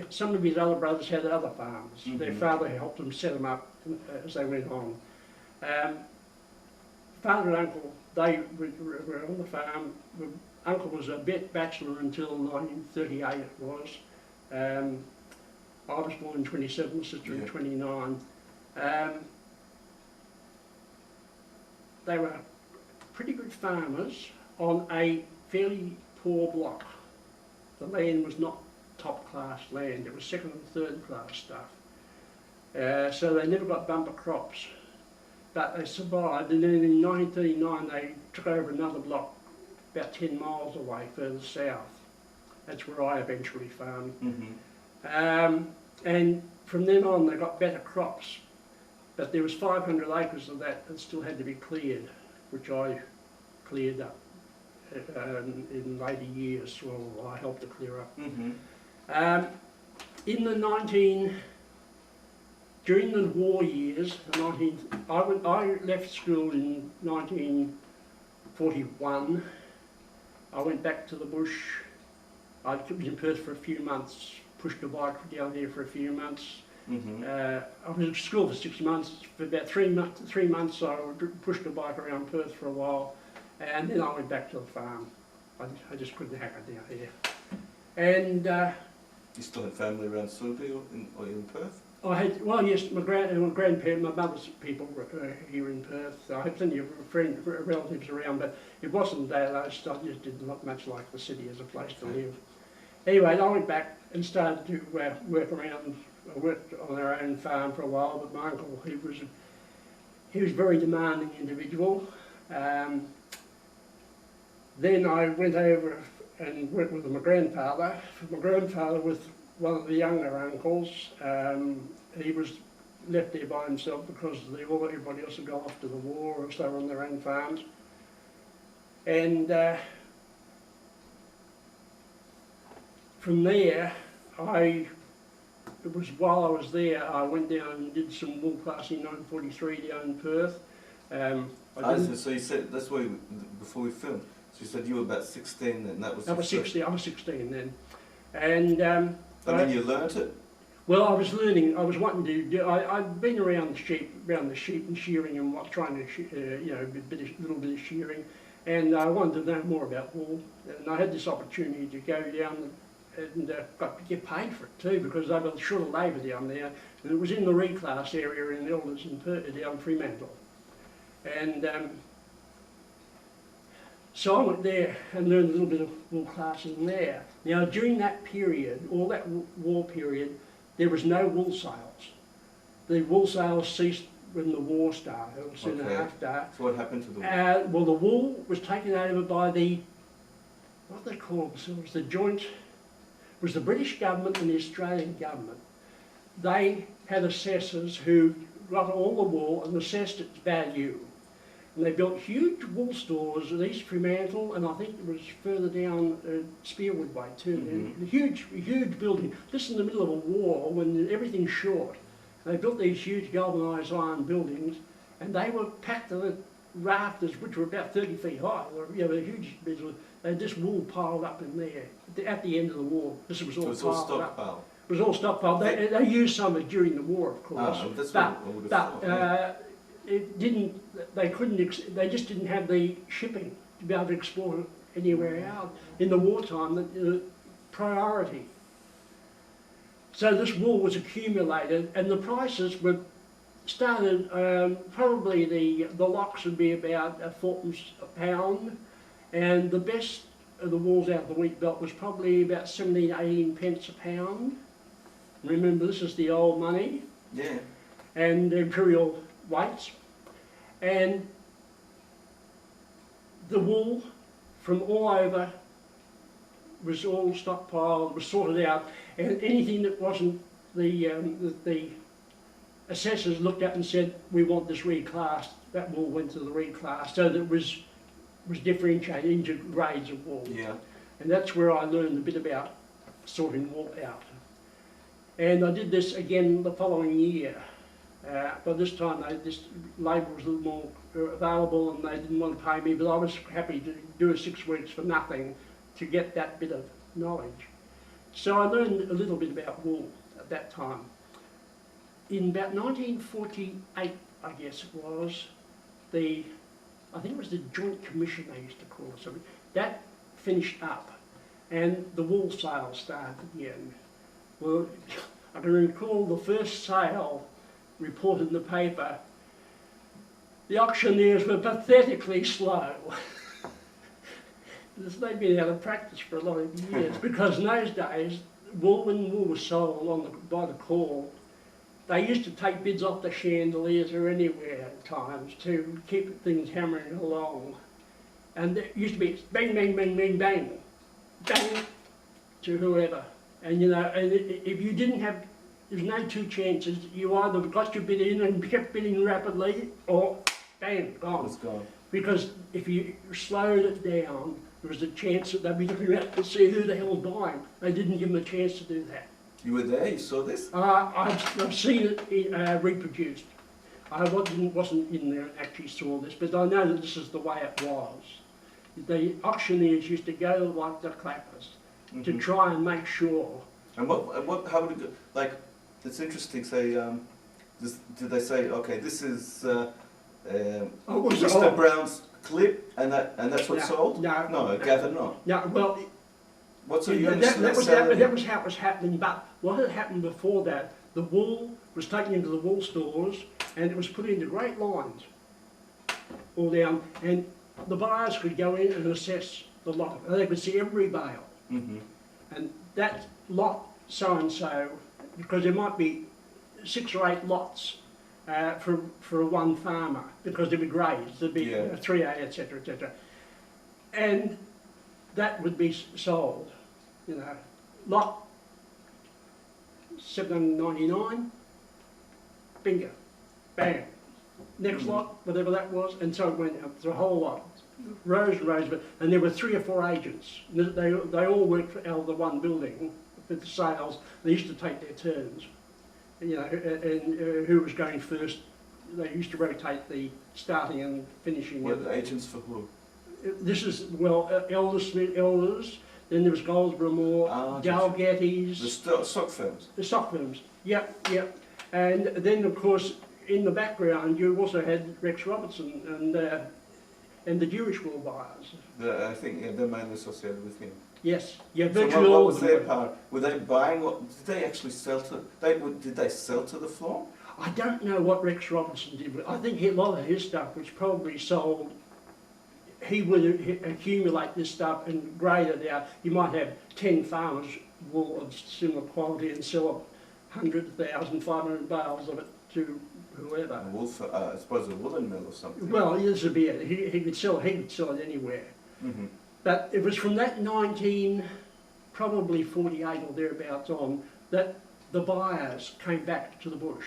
Some of his other brothers had other farms. Their father helped them set them up as they went on. Father and uncle, they were on the farm. Uncle was a bachelor until 1938 it was. I was born in 27, sister in 29. They were pretty good farmers on a fairly poor block. The land was not top class land, it was second and third class stuff. So they never got bumper crops, but they survived, and then in 1939 they took over another block about 10 miles away further south. That's where I eventually farmed. And from then on they got better crops, but there was 500 acres of that still had to be cleared, which I cleared up in later years. Well, I helped to clear up. During the war years, I left school in 1941. I went back to the bush. I was in Perth for a few months, pushed a bike down here for a few months. I was at school for 6 months. For about 3 months I pushed a bike around Perth for a while, and then I went back to the farm. I just couldn't hack it down here. And you still had family around Sylvia or in Perth? I had, well, yes, my grandparents, my mother's people were here in Perth. I had plenty of relatives around, but it wasn't that. I just didn't look much like the city as a place to live. Anyway, I went back and started to work around. I worked on our own farm for a while, but my uncle, he was a very demanding individual. Then I went over and worked with my grandfather. My grandfather was one of the younger uncles. He was left there by himself because everybody else had gone off to the war or so on their own farms. And from there, while I was there, I went down and did some wool classing in 1943 down in Perth. So you said, that's why, before we filmed, so you said you were about 16 then, that was... I was 16 then. And... and then you learnt it? Well, I was learning, I was wanting to do, I'd been around the sheep and shearing and trying to, a little bit of shearing, and I wanted to know more about wool, and I had this opportunity to go down and got to get paid for it too, because they were short of labour down there, and it was in the reclass area in Elders and down Fremantle. And so I went there and learned a little bit of wool classing there. Now during that period, all that war period, there was no wool sales. The wool sales ceased when the war started, or soon Okay. after. So what happened to the wool? Well, the wool was taken over by the, what they call themselves, the joint, was the British government and the Australian government. They had assessors who got all the wool and assessed its value. And they built huge wool stores at East Fremantle, and I think it was further down Spearwood Way too. Mhm. A huge building, just in the middle of a war when everything's short. They built these huge galvanised iron buildings, and they were packed to the rafters, which were about 30 feet high. They were huge. They had this wool piled up in there at the end of the war. This was all So it's all piled up. stockpile. It was all stockpiled. They used some of it during the war, of course. Ah, that's but what I would have but thought. Yeah. it didn't. They couldn't. They just didn't have the shipping to be able to export it anywhere else. In the wartime, the priority. So this wool was accumulated, and the prices were started. Probably the locks would be about £4 a pound, and the best of the wools out of the wheat belt was probably about 17, 18 pence a pound. Remember, this is the old money. Yeah. And the imperial weights, and the wool from all over was all stockpiled, was sorted out, and anything that wasn't the assessors looked at and said, we want this reclassed, that wool went to the reclass, so that it was differentiated into grades of wool. Yeah. And that's where I learned a bit about sorting wool out. And I did this again the following year. By this time, this labour was a little more available, and they didn't want to pay me, but I was happy to do 6 weeks for nothing to get that bit of knowledge. So I learned a little bit about wool at that time. In about 1948, I guess it was, I think it was the Joint Commission they used to call it something, that finished up, and the wool sales started again. Well, I can recall the first sale reported in the paper. The auctioneers were pathetically slow. They'd been out of practice for a lot of years, because in those days, when wool was sold by the call, they used to take bids off the chandeliers or anywhere at times to keep things hammering along. And it used to be bang, bang, bang, bang, bang, bang to whoever. And you know, and if you didn't have, there's no two chances. You either got your bid in and kept bidding rapidly, or bang, gone. It's gone. Because if you slowed it down, there was a chance that they'd be looking around to see who the hell was buying. They didn't give them a chance to do that. You were there, you saw this? I've seen it reproduced. I wasn't in there and actually saw this, but I know that this is the way it was. The auctioneers used to go like the clappers to try and make sure. And how would it go? Like, it's interesting, say, did they say, okay, this is Mr. Brown's clip, and that's what's sold? No, I gather not. No, well, what's a that was how it was happening, but what had happened before that, the wool was taken into the wool stores, and it was put into great lines all down, and the buyers could go in and assess the lot, and they could see every bale. And that lot so-and-so, because there might be 6 or 8 lots for one farmer, because there'd be grades, there'd be 3A, etc., etc. And that would be sold, you know, lot $7.99, bingo, bang. Next lot, whatever that was, and so it went up to a whole lot. Rows and rows of it, and there were 3 or 4 agents. They all worked out of the one building for the sales. They used to take their turns, you know, and who was going first. They used to rotate the starting and finishing. What agents for who? This is, well, Elders, then there was Goldsborough Moore, Dalgetty's. The stock firms? The stock firms, yep. And then, of course, in the background, you also had Rex Robertson and the Jewish wool buyers. I think they're mainly associated with him. Yes, yeah, So virtually what all was of them their were. part? Were they buying? Did they actually sell to? Did they sell to the floor? I don't know what Rex Robertson did, but I think a lot of his stuff was probably sold. He would accumulate this stuff and grade it out. You might have 10 farmers wool of similar quality and sell 100,000, 500 bales of it to whoever. A wool, I suppose a woolen mill or something. Well, this would be it. He could sell it anywhere. Mm-hmm. But it was from that probably 48 or thereabouts on, that the buyers came back to the bush.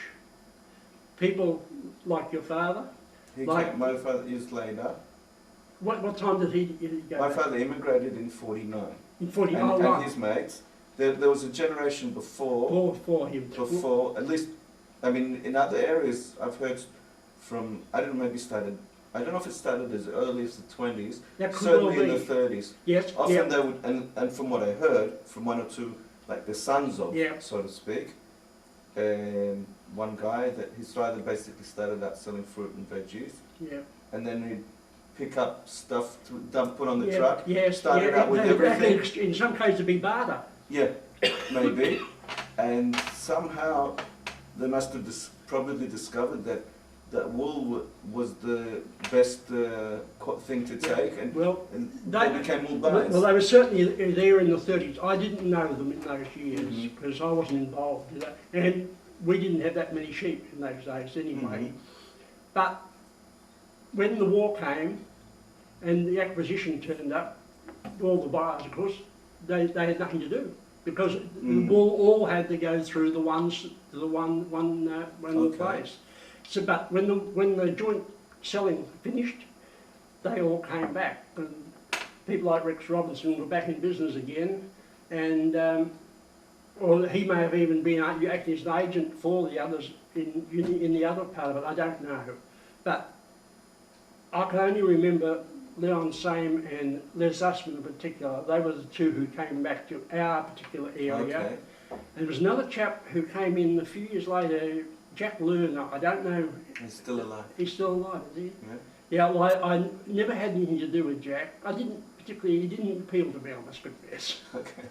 People like your father. My father is later. What time did he go My back? father immigrated in 49. In 40, And, oh, and right. his mates. There was a generation before, For him. before, at least, I mean, in other areas, I've heard from, I don't know, maybe started, I don't know if it started as early as the 20s, That could certainly well in be. the 30s. Yes, Often yeah. they would, and from what I heard, from one or two, like the sons of, Yeah. so to speak, one guy, that his father basically started out selling fruit and veggies, Yeah. and then he'd pick up stuff to put on the Yeah, truck, yes, started yeah, out with that everything. could, in some cases, it'd be barter. Yeah, maybe. And somehow they must have probably discovered that wool was the best thing to take, and, Well, they became wool buyers. well, they were certainly there in the 30s. I didn't know them in those years Mhm. because I wasn't involved in that. And we didn't have that many sheep in those days anyway. Mhm. But when the war came and the acquisition turned up, all the buyers, of course, they had nothing to do because the wool all had to go through the one Okay. place. So, but when the joint selling finished, they all came back, and people like Rex Robinson were back in business again, and or he may have even been acting as an agent for the others in the other part of it. I don't know, but I can only remember Leon Same and Les Sussman in particular. They were the two who came back to our particular area. Okay. And there was another chap who came in a few years later, Jack Lerner. I don't know. He's still alive. He's still alive, is he? Yeah. Yeah, well, I never had anything to do with Jack. I didn't particularly, he didn't appeal to me, I must confess. Okay.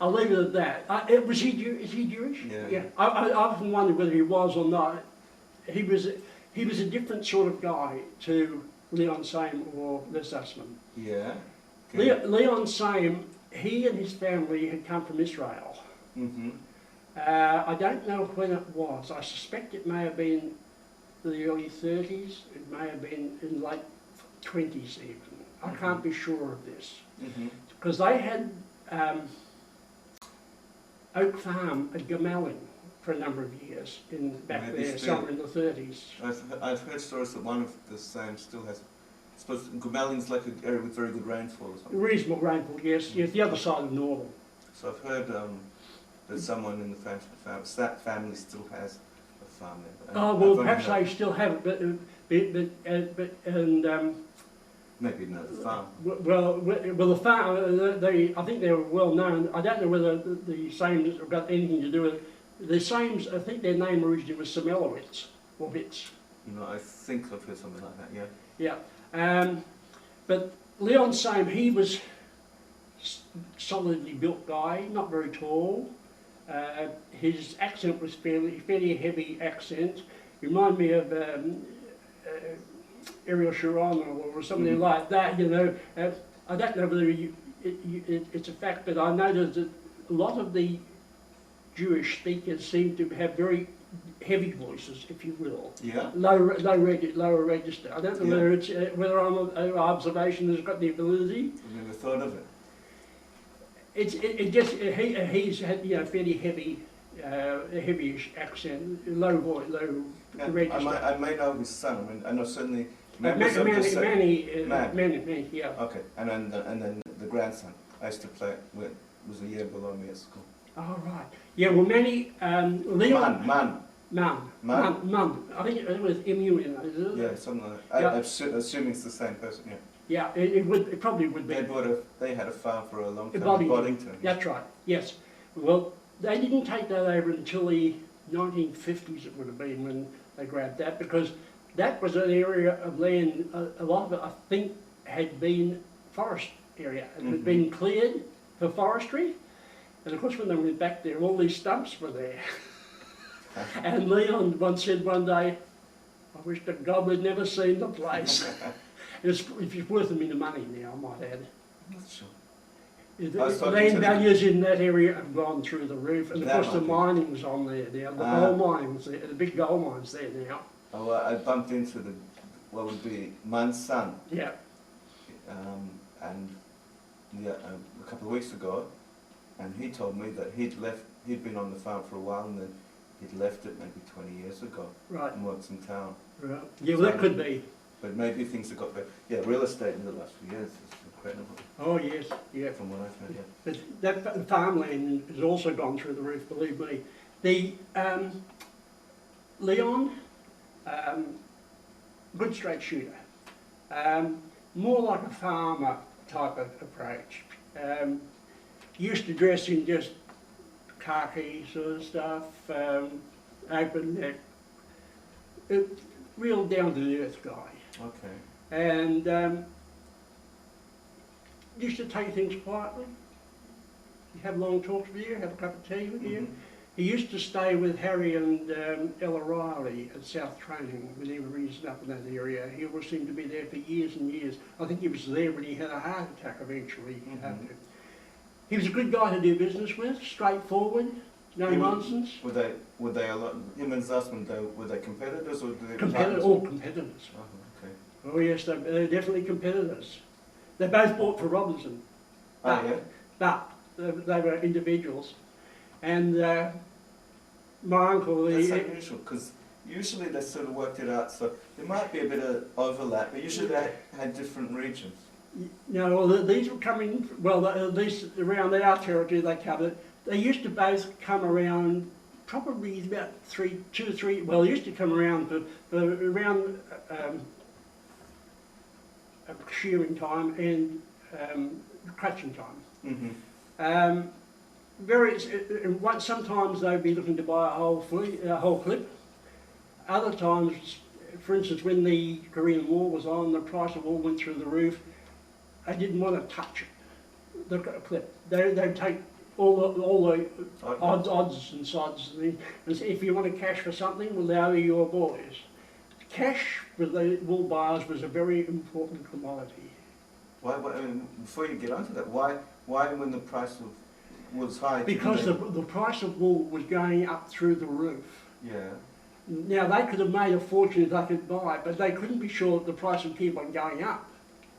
I'll leave it at that. Is he Jewish? Yeah. I often wondered whether he was or not. He was a different sort of guy to Leon Same or Les Sussman. Yeah. Okay. Leon Same, he and his family had come from Israel. Mm-hmm. I don't know when it was. I suspect it may have been the early 30s. It may have been in late 20s even. I can't be sure of this. Mm-hmm. Because they had Oak Farm at Gamelin for a number of years back Maybe there, still. somewhere in the 30s. I've heard stories that one of the same still has. I suppose Gumalin's like an area with very good rainfall or something. Reasonable rainfall, yes. The other side of Northern. So I've heard that someone in the family still has a farm there. But Oh, I've well, only perhaps heard- they still have it, but maybe another farm. well, the farm, I think they were well known. I don't know whether the Sames have got anything to do with it. The Sames, I think their name originally was Semelowitz, or Witz. You know, I think I've heard something like that. Yeah. Yeah. But Leon Same, he was solidly built guy, not very tall. His accent was fairly heavy accent. Reminded me of Ariel Sharon or something like that, you know. I don't know whether it's a fact, but I noticed that a lot of the Jewish speakers seem to have very heavy voices, if you will. Yeah. Lower register. I don't know Yeah. whether it's whether an observation has got the ability. I've never thought of it. He's had fairly heavyish accent, low voice, low Yeah, register. I may know his son. I mean, I know certainly Manny, members of the same. Manny, yeah. Okay, and then the grandson. I used to play with, was a year below me at school. Oh, right. Yeah, well, Manny, Leon... Man. I think it was MU in it, is it? Yeah, something like that. Yeah. I'm assuming it's the same person, yeah. Yeah, it probably would be. They had a farm for a long time Boddington. in Boddington. That's right, yes. Well, they didn't take that over until the 1950s, it would have been, when they grabbed that, because that was an area of land, a lot of it, I think, had been forest area. It had been cleared for forestry. And of course, when they went back there, all these stumps were there. And Leon once said one day, I wish to God we'd never seen the place. It's worth a bit of money now, I might add. I'm not sure. The I was talking land to the- values in that area have gone through the roof, and of That course the might be. mining's on there now, the Ah. gold mining's there, the big gold mines there now. Oh, I bumped into the, what would be man's son, Yeah, and yeah, a couple of weeks ago, and he told me that he'd been on the farm for a while, and then he'd left it maybe 20 years ago right, and works in town. right. Yeah, well, that could be. But maybe things have got better. Yeah, real estate in the last few years is incredible, Oh, yes, yeah. from what I've heard, yeah. But that farmland has also gone through the roof, believe me. The Leon, good straight shooter, more like a farmer type of approach. Used to dress in just khaki sort of stuff, open neck, real down to the earth guy. Okay. And used to take things quietly. He'd have long talks with you, have a cup of tea with you. Mhm. He used to stay with Harry and Ella Riley at South Training when he was raised up in that area. He always seemed to be there for years and years. I think he was there when he had a heart attack eventually. Mhm. He was a good guy to do business with, straightforward, no He was- nonsense. Were they a lot, him and his husband, were they competitors or were they Competitors, all competitors. Oh, okay. Oh yes, they're definitely competitors. They both bought for Robinson. Oh, yeah? But they were individuals. And my uncle, That's unusual, because usually they sort of worked it out, so there might be a bit of overlap, but usually they had different regions. no, well, these were coming, well, these around our territory they covered. They used to both come around probably about 2 or 3, well, they used to come around for around shearing time and crutching time. Mm-hmm. Sometimes they'd be looking to buy a whole clip. Other times, for instance, when the Korean War was on, the price of wool went through the roof. I didn't want to touch it. The clip. They'd take all the odds and sods, and say, if you want to cash for something, well, they are your boys. Cash with the wool buyers was a very important commodity. Why, before you get onto that, why when the price was high? Because didn't the price of wool was going up through the roof. Yeah. Now, they could have made a fortune if they could buy, but they couldn't be sure that the price would keep on going up.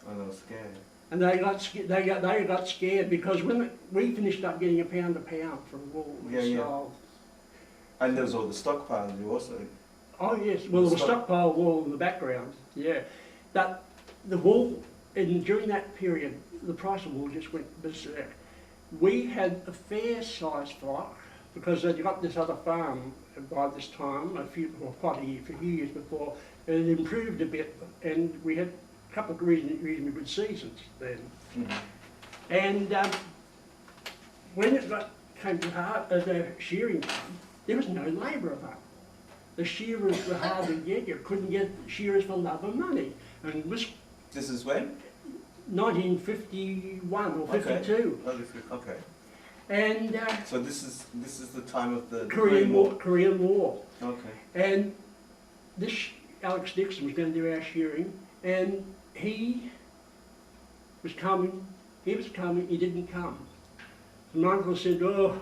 Oh, they were scared. And they got scared because when we finished up getting £1 a pound for wool. Yeah, yeah. So, And there was all the stockpiling you also. oh yes, well, there was stockpile wool in the background, yeah. But the wool, during that period, the price of wool just went berserk. We had a fair-sized flock because they'd got this other farm by this time, quite a few years before. It had improved a bit, and we had a couple of reasonably good seasons then. Mm-hmm. And when it came to the shearing time, there was no labour about. The shearers were hard to get. You couldn't get shearers for love of money. And this This is when? 1951 or 52. Okay. And So this is the time of the Korean War. Okay. And this Alex Dixon was going to do our shearing, and he was coming, he didn't come. And my uncle said, oh,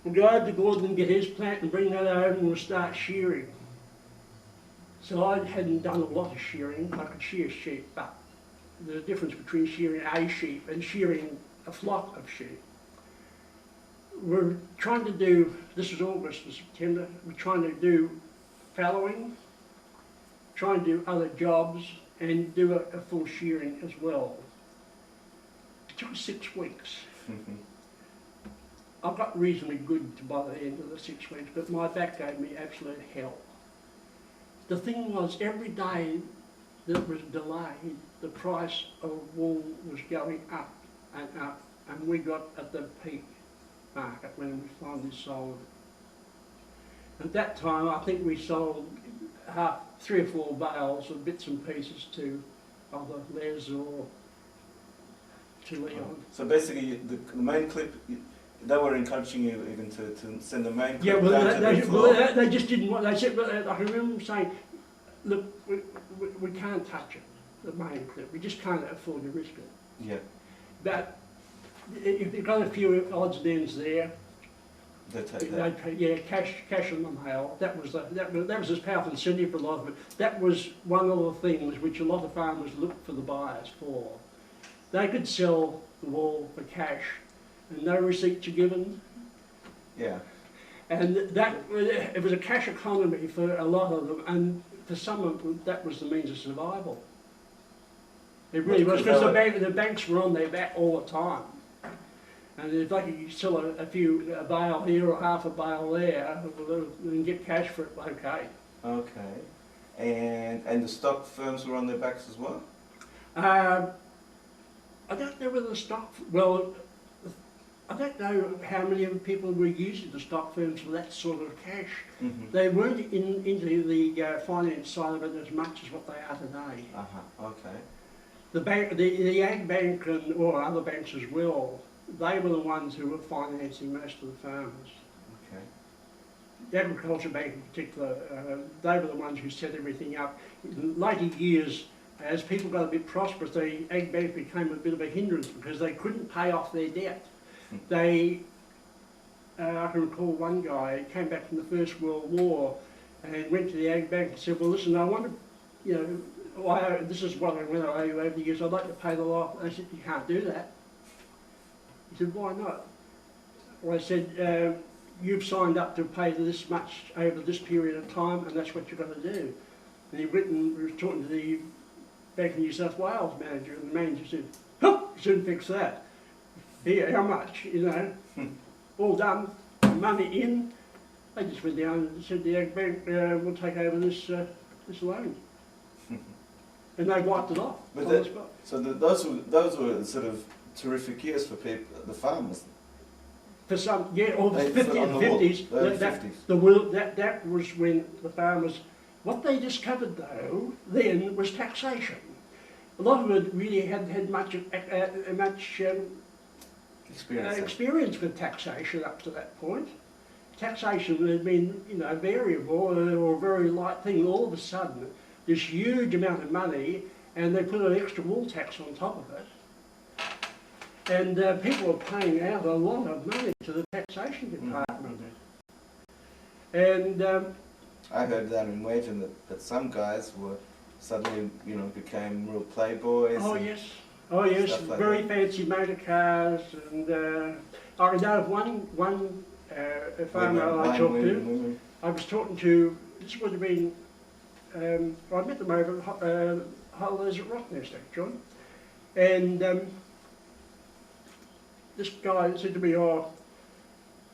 we'll go over to Gordon and get his plant and bring that over and we'll start shearing. So I hadn't done a lot of shearing. I could shear sheep, but the difference between shearing a sheep and shearing a flock of sheep. We're trying to do, this is August or September, we're trying to do fallowing, trying to do other jobs and do a full shearing as well. It took 6 weeks. I got reasonably good by the end of the 6 weeks, but my back gave me absolute hell. The thing was, every day that was delayed, the price of wool was going up, and we got at the peak market when we finally sold. At that time, I think we sold 3 or 4 bales of bits and pieces to either Les or to Leon. So basically, the main clip, they were encouraging you even to send the main clip Yeah, well, down to the floor. they just didn't want. They said, but I can remember them saying, "Look, we can't touch it, the main clip. We just can't afford to risk it." Yeah. But if you've got a few odds and ends there, They take that. they'd pay, yeah, cash on the mail. That was as powerful incentive for a lot of it. That was one of the things which a lot of farmers looked for the buyers for. They could sell the wool for cash, and no receipts are given. Yeah. And that it was a cash economy for a lot of them, and for some of them, that was the means of survival. It really was, because the banks were on their back all the time. And if they could sell a bale here or half a bale there, and get cash for it, okay. Okay. And the stock firms were on their backs as well? I don't know whether the stock, well, I don't know how many people were using the stock firms for that sort of cash. Mm-hmm. They weren't into the finance side of it as much as what they are today. Okay. The bank, the Ag Bank or other banks as well, they were the ones who were financing most of the farmers. Okay. The Agriculture Bank in particular, they were the ones who set everything up. In later years, as people got a bit prosperous, the Ag Bank became a bit of a hindrance because they couldn't pay off their debt. I can recall one guy came back from the First World War and went to the Ag Bank and said, well listen, I want to, this is what I went owe you over the years, I'd like to pay the lot. They said, you can't do that. He said, why not? Well, I said, you've signed up to pay this much over this period of time, and that's what you've got to do. And he was talking to the Bank of New South Wales manager, and the manager said, huh, you shouldn't fix that. Here, how much, all done, money in. They just went down and said the Ag Bank will take over this loan. And they wiped it off. But those were sort of terrific years for people, the farmers. For some, yeah, or the 50s and 50s. That was when the farmers, what they discovered though, then was taxation. A lot of it really hadn't had much experience with taxation up to that point. Taxation had been, variable or a very light thing. All of a sudden, this huge amount of money, and they put an extra wool tax on top of it. And people were paying out a lot of money to the taxation department. And I heard down in Wagen that some guys were suddenly, became real playboys. Oh yes, like very that. fancy motor cars, and I know of one farmer I talked to. I was talking to. This would have been. I met them over holidays at Rottnest, actually, and this guy said to me, "Oh,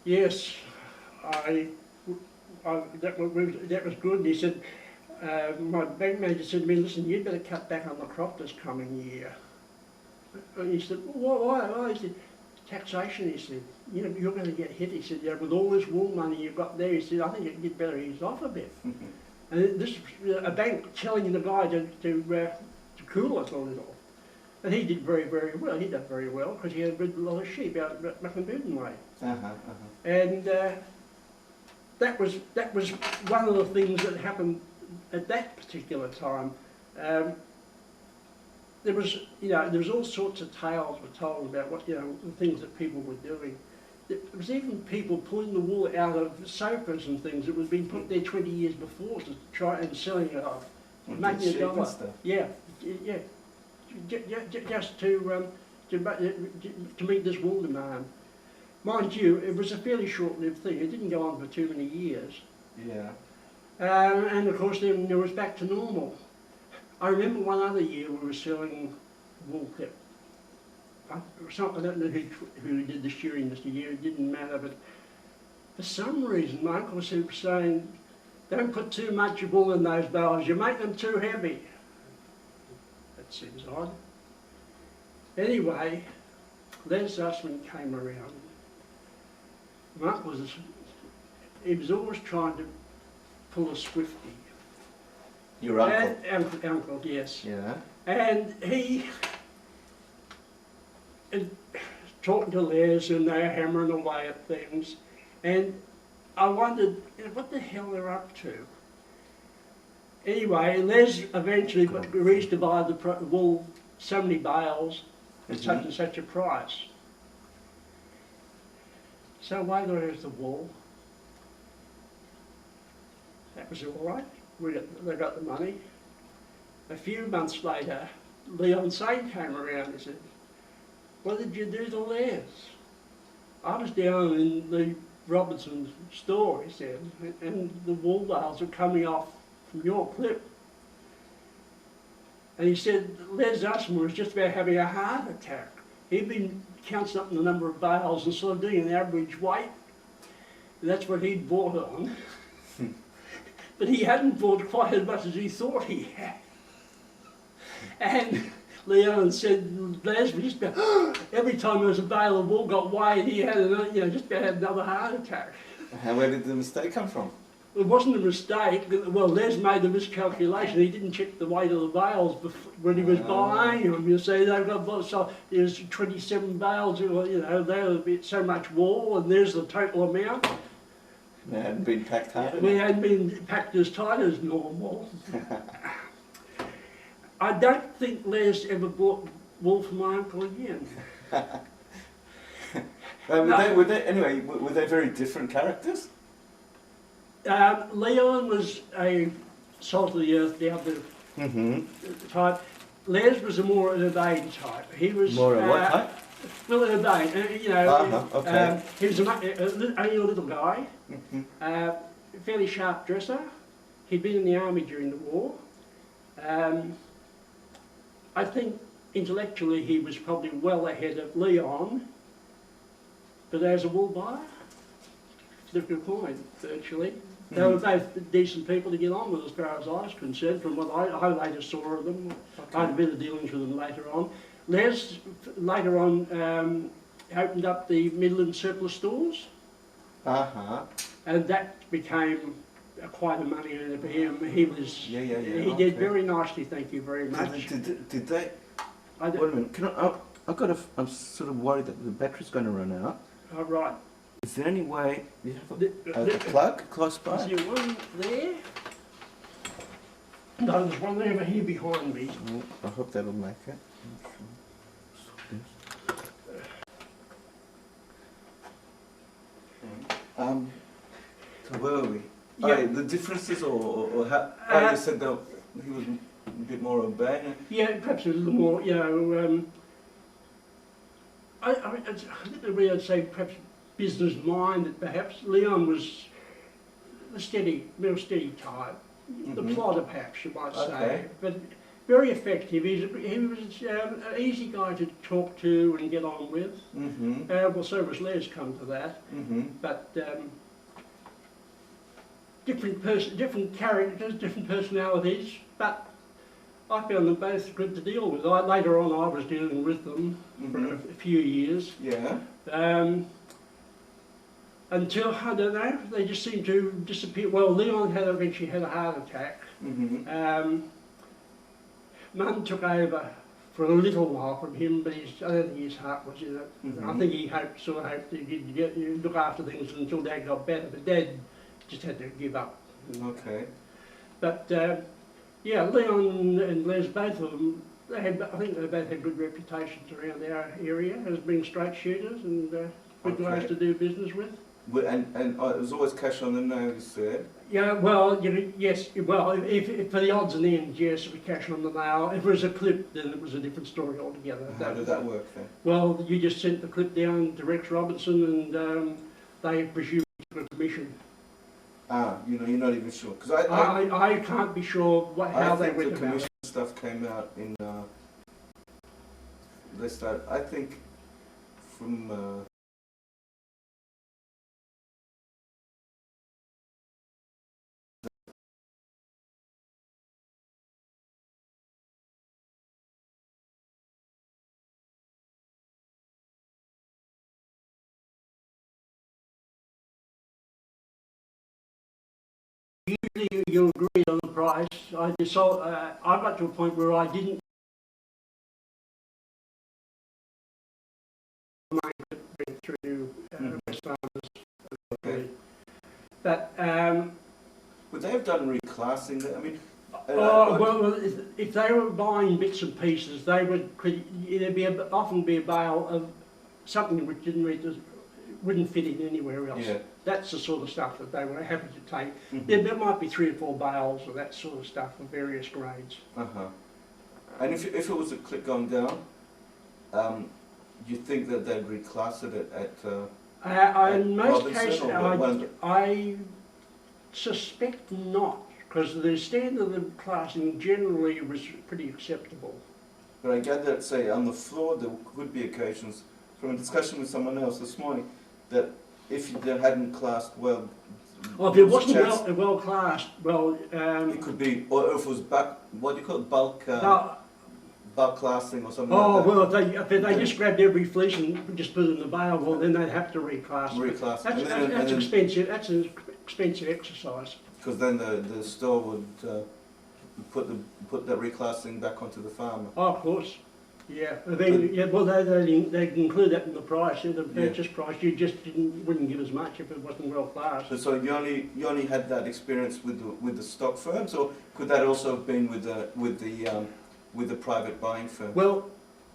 yes, that was good." And he said, "My bank manager said to me, listen, you'd better cut back on the crop this coming year." And he said, well, why? He said, taxation, he said, you're going to get hit. He said, with all this wool money you've got there, he said, I think you'd better ease off a bit. And this a bank telling the guy to cool it a little. And he did very, very well. He did very well because he had bred a lot of sheep out at Muckenbuden way. And that was one of the things that happened at that particular time. There was all sorts of tales were told about what, the things that people were doing. There was even people pulling the wool out of sofas and things that was being put there 20 years before to try and selling it off, making a dollar. Yeah, just to meet this wool demand. Mind you, it was a fairly short-lived thing. It didn't go on for too many years. Yeah. And of course, then it was back to normal. I remember one other year we were selling wool clip. I don't know who did the shearing this year, it didn't matter, but for some reason my uncle was saying, don't put too much wool in those bales, you make them too heavy. That seems odd. Anyway, Les Zussman came around. My uncle was always trying to pull a Swifty. Your uncle? Uncle, yes. Yeah. And he, talking to Les, and they're hammering away at things, and I wondered, what the hell they're up to. Anyway, Les eventually agrees to buy the wool, so many bales, at such and such a price. So away there's the wool. That was all right. They got the money. A few months later, Leon Saint came around and said, "What did you do to Les?" "I was down in the Robinson's store," he said, "and the wool bales were coming off from your clip." And he said Les Usman was just about having a heart attack. He'd been counting up the number of bales and sort of doing an average weight. And that's what he'd bought on. But he hadn't bought quite as much as he thought he had. And Leon said Les was just about, every time there was a bale of wool got weighed, he had just about had another heart attack. Where did the mistake come from? It wasn't a mistake. Well, Les made the miscalculation. He didn't check the weight of the bales when he was buying them. You see, they've got, so there's 27 bales. They were so much wool, and there's the total amount. They hadn't been packed hard. We hadn't been packed as tight as normal. I don't think Les ever bought wool from my uncle again. Were they very different characters? Leon was a salt of the earth, down to type. Les was a more urbane type. He was More a what type? Well, urbane. Okay. He was only a little guy, fairly sharp dresser. He'd been in the army during the war. I think intellectually he was probably well ahead of Leon, but as a wool buyer, flip a coin, virtually. They were both decent people to get on with as far as I was concerned, from what I later saw of them. Okay. I had a bit of dealings with them later on. Les, later on, opened up the Midland surplus stores, and that became quite a money earner for him. He was, he did very nicely, thank you very much. Did they? Wait a minute, I'm sort of worried that the battery's going to run out. Oh, right. Is there any way you have a plug close by? Is there one there? No, there's one over here behind me. Oh, I hope that'll make it. So where are we? Yeah. Oh, yeah, the differences or how you said that he was a bit more urbane? Yeah, perhaps a little more, I think the way I'd say perhaps business-minded, perhaps. Leon was the real steady type. The plotter, perhaps, you might say. But very effective. He was an easy guy to talk to and get on with. Well, so was Les, come to that. But different characters, different personalities, but I found them both good to deal with. Later on I was dealing with them for a few years. Yeah. Until, I don't know, they just seemed to disappear. Well, Leon eventually had a heart attack. Mum took over for a little while from him, but I don't think his heart was in it. I think he sort of hoped that he'd look after things until Dad got better, but Dad just had to give up. Okay. But Leon and Les, both of them, I think they both had good reputations around our area as being straight shooters and good guys to do business with. And it was always cash on the nose, you said? Yeah, well, yes, well, if for the odds and ends, yes, it was cash on the nail. If it was a clip, then it was a different story altogether. How did that work then? Well, you just sent the clip down to Rex Robinson and they presumed a commission. You're not even sure? Because I can't be sure how they went about it. I think the commission stuff came out in, I think from... Usually you agree on the price. I got to a point where I didn't went through West Farmers. Okay. But would they have done reclassing? I mean, well, if they were buying bits and pieces, there'd often be a bale of something which didn't meet wouldn't fit in anywhere else. Yeah. That's the sort of stuff that they were happy to take. Mhm. There might be 3 or 4 bales of that sort of stuff of various grades. Uh-huh. And if it was a click going down, you think that they'd reclass it In most Robinson cases, or what? I suspect not, because the standard of classing generally was pretty acceptable. But I gather, say, on the floor, there could be occasions, from a discussion with someone else this morning, that if they hadn't classed well, Well, if it there was a wasn't chance well classed, well, it could be, or if it was what do you call it, no, bulk classing or something oh, like that. well, if they just grabbed every fleece and just put it in the bale, well, then they'd have to reclass it. Reclass. That's expensive. That's an expensive exercise. Because then the store would put that reclassing back onto the farmer. Oh, of course. Yeah. Well, they'd include that in the price, in the purchase price. You just wouldn't give as much if it wasn't well classed. So you only had that experience with the stock firms, or could that also have been with the private buying firm? Well,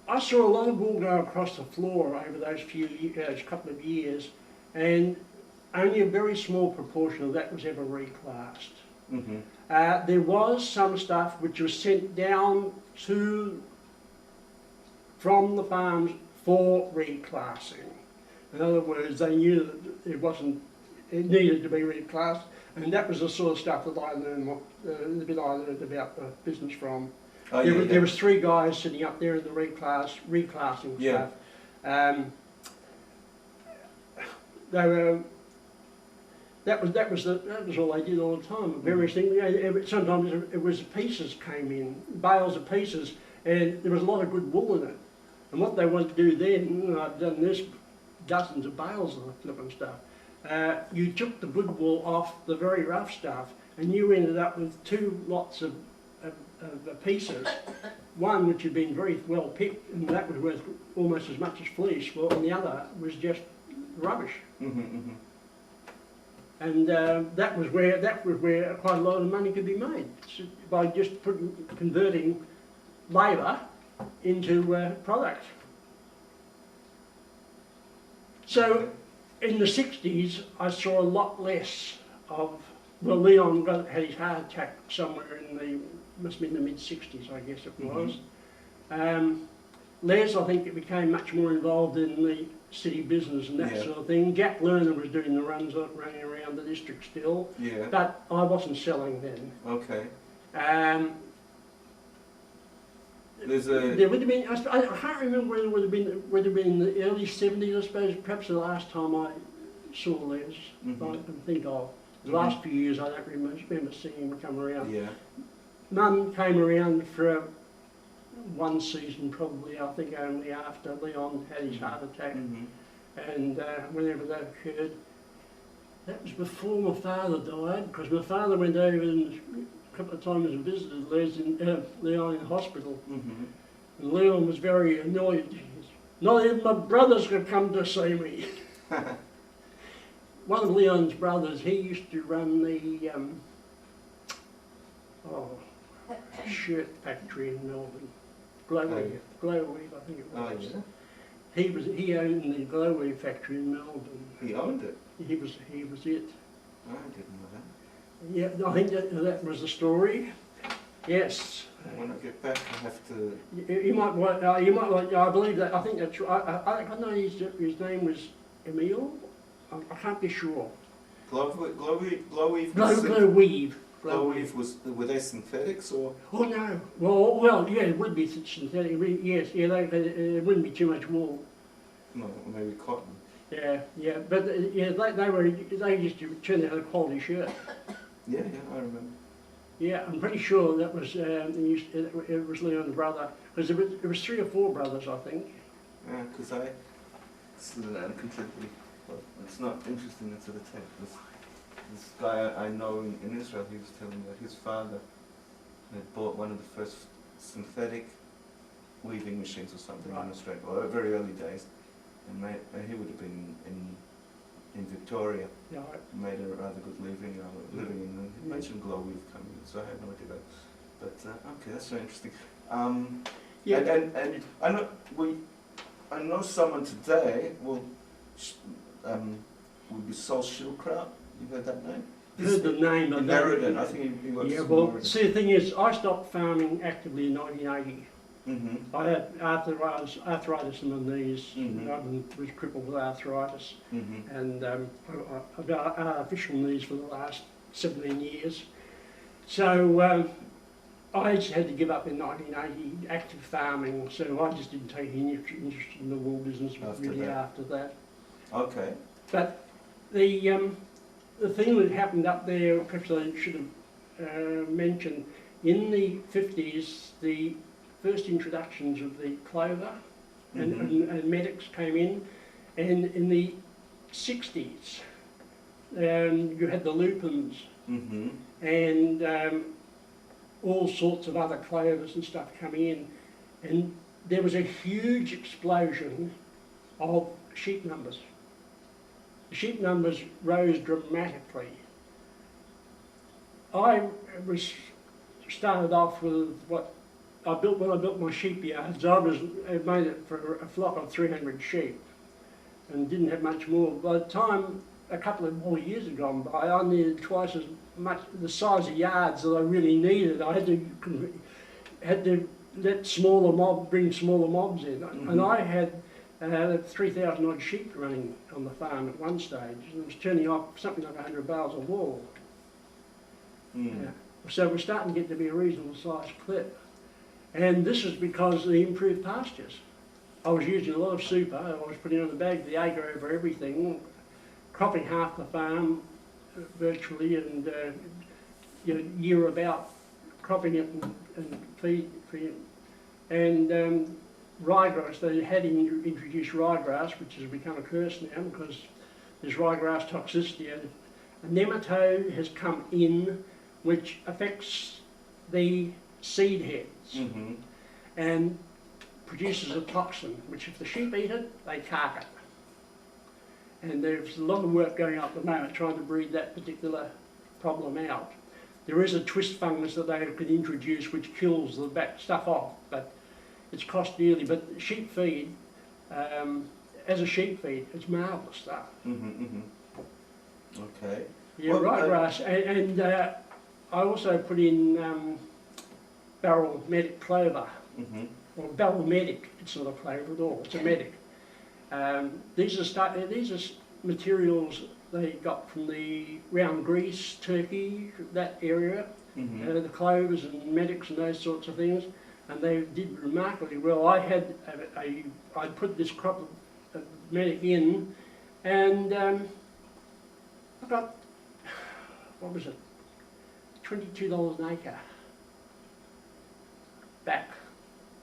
I saw a lot of wool go across the floor over those couple of years, and only a very small proportion of that was ever reclassed. Mm-hmm. There was some stuff which was sent down from the farms for reclassing. In other words, they knew that it needed to be reclassed, and that was the sort of stuff that I learned, the bit I learned about the business from. Oh, There was 3 guys sitting up there in the reclassing stuff. They were. That was all they did all the time. Various things. Sometimes it was pieces came in, bales of pieces, and there was a lot of good wool in it. And what they wanted to do then, I've done this, dozens of bales of the flipping stuff. You took the good wool off the very rough stuff, and you ended up with 2 lots of pieces. One which had been very well picked, and that was worth almost as much as fleece. Well, and the other was just rubbish. Mm-hmm, mm-hmm. And that was where quite a lot of money could be made, by just converting labour into product. So in the 60s, I saw a lot less of. Well, Leon had his heart attack somewhere must have been the mid-60s, I guess it was. Les, I think, it became much more involved in the city business and that sort of thing. Jack Lerner was doing the running around the district still, but I wasn't selling then. Okay. There would have been, I can't remember whether it would have been the early 70s, I suppose, perhaps the last time I saw Les, I can think of. The last few years I don't remember seeing him come around. Yeah. Mum came around for one season probably, I think only after Leon had his heart attack. And whenever that occurred, that was before my father died, because my father went over a couple of times and visited Leon in hospital. And Leon was very annoyed. Not even my brothers could come to see me. One of Leon's brothers, he used to run the shirt factory in Melbourne. Glowweave, I think it was. Oh, yeah. He owned the Glowweave factory in Melbourne. He owned it? He was it. I didn't know that. Yeah, I think that was the story. Yes. When I get back, I have to. You might want. I believe that. I think that's right. I know his name was Emile. I can't be sure. Glowweave was, were they synthetics or? Oh no. Well, yeah, it would be synthetic. Yes, yeah, it wouldn't be too much wool. No, maybe cotton. Yeah, but they used to turn out a quality shirt. Yeah, I remember. Yeah, I'm pretty sure that was it was Leon's brother, because it was 3 or 4 brothers, I think. Yeah, because it's not interesting to the text. This guy I know in Israel, he was telling me that his father had bought one of the first synthetic weaving machines or something in Australia, or very early days, and he would have been in Victoria. Yeah. Made a rather good living in. He mentioned Glowweave coming in, so I had no idea about. But okay, that's so interesting. And I know someone today. Well, would be Sol Schildkraut. You've heard that name? Heard the name of In that. Meriden, I think he works Yeah, in well, Meriden. see, the thing is, I stopped farming actively in 1980. Mm-hmm. I had arthritis in my knees. Mhm. I was crippled with arthritis, Mm-hmm. and I've got artificial knees for the last 17 years. So I just had to give up in 1980 active farming, so I just didn't take any interest in the wool business after that. Okay. But the thing that happened up there, perhaps I should have mentioned, in the 50s, the first introductions of the clover and medics came in, and in the 60s you had the lupins Mm-hmm. and all sorts of other clovers and stuff coming in, and there was a huge explosion of sheep numbers. The sheep numbers rose dramatically. I started off with what I built when I built my sheep yards. I made it for a flock of 300 sheep and didn't have much more. By the time a couple of more years had gone by, I needed twice as much the size of yards that I really needed. I had to let bring smaller mobs in, and I had 3,000 odd sheep running on the farm at one stage, and it was turning off something like 100 bales of wool. Mm. Yeah. So we're starting to get to be a reasonable sized clip. And this is because of the improved pastures. I was using a lot of super. I was putting on the bag the acre over everything, cropping half the farm virtually, and year about cropping it and feed it. And ryegrass, they had introduced ryegrass, which has become a curse now because there's ryegrass toxicity. A nematode has come in which affects the seed heads Mm-hmm. and produces a toxin, which if the sheep eat it, they cark it. And there's a lot of work going on at the moment trying to breed that particular problem out. There is a twist fungus that they could introduce which kills the back stuff off, but it's cost dearly. But sheep feed, as a sheep feed, it's marvellous stuff. Mm-hmm. Mm-hmm. Okay. Yeah, Well, ryegrass, and I also put in barrel medic clover, Mm-hmm. or barrel medic. It's not a clover at all. It's a medic. These are materials they got from around Greece, Turkey, that area. Mm-hmm. The clovers and medics and those sorts of things, and they did remarkably well. I put this crop of medic in, and I got, what was it, $22 an acre back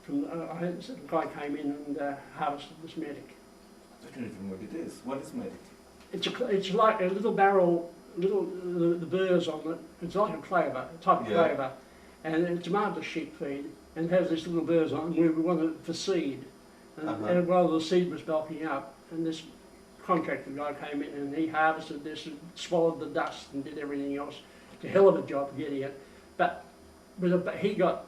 from. I had a guy came in and harvested this medic. I don't even know what it is. What is medic? It's like a little barrel, the burrs on it. It's like a clover, a type of clover, and it's a marvellous sheep feed, and it has these little burrs on it. We wanted it for seed, and while the seed was bulking up, and this contractor guy came in and he harvested this and swallowed the dust and did everything else. It's a hell of a job getting it, but he got.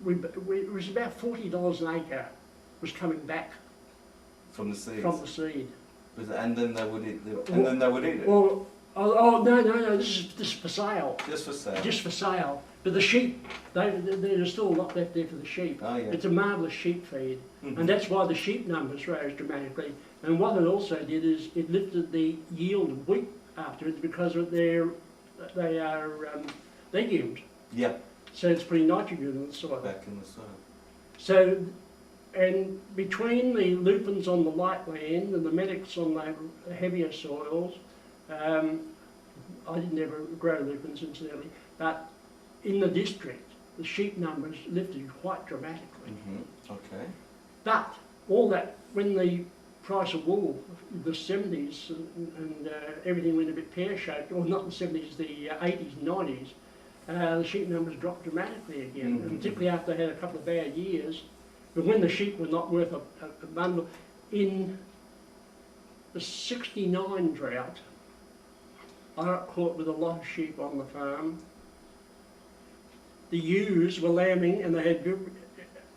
It was about $40 an acre was coming back From the seeds. from the seed. And then they would eat it. Well, no, this is for sale. Just for sale. Just for sale. But the sheep, there's still a lot left there for the sheep. Oh, yeah. It's a marvellous sheep feed, Mhm. and that's why the sheep numbers rose dramatically. And what it also did is it lifted the yield of wheat afterwards because of they are legumes. Yeah. So it's putting nitrogen in the soil. Back in the soil. So, and between the lupins on the light land and the medics on the heavier soils, I didn't ever grow lupins incidentally, but in the district, the sheep numbers lifted quite dramatically. Mm-hmm. Okay. But all that, when the price of wool, the 70s and everything went a bit pear-shaped, or not the 70s, the 80s and 90s, the sheep numbers dropped dramatically again, Mm-hmm. and particularly after they had a couple of bad years. But when the sheep were not worth a bundle, in the 69 drought, I got caught with a lot of sheep on the farm. The ewes were lambing and they had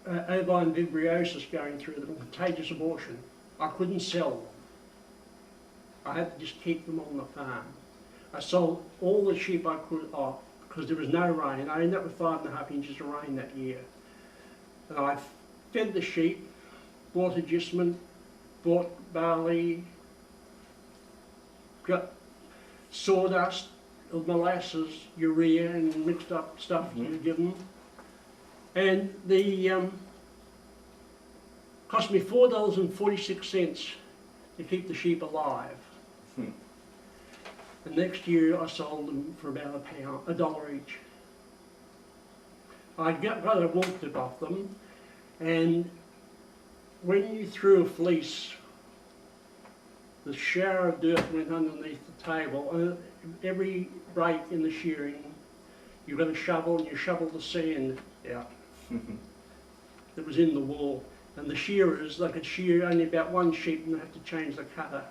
ovine vibriosis going through them, contagious abortion. I couldn't sell them. I had to just keep them on the farm. I sold all the sheep I could off because there was no rain. I ended up with 5.5 inches of rain that year. And I fed the sheep, bought agistment, bought barley, got sawdust, molasses, urea, and mixed up stuff to give them. And the cost me $4.46 to keep the sheep alive. The next year I sold them for about $1 each. I got a wool tip off them, and when you threw a fleece, the shower of dirt went underneath the table, and every break in the shearing, you got a shovel and you shoveled the sand out that was in the wool. And the shearers, they could shear only about one sheep and they had to change the cutter.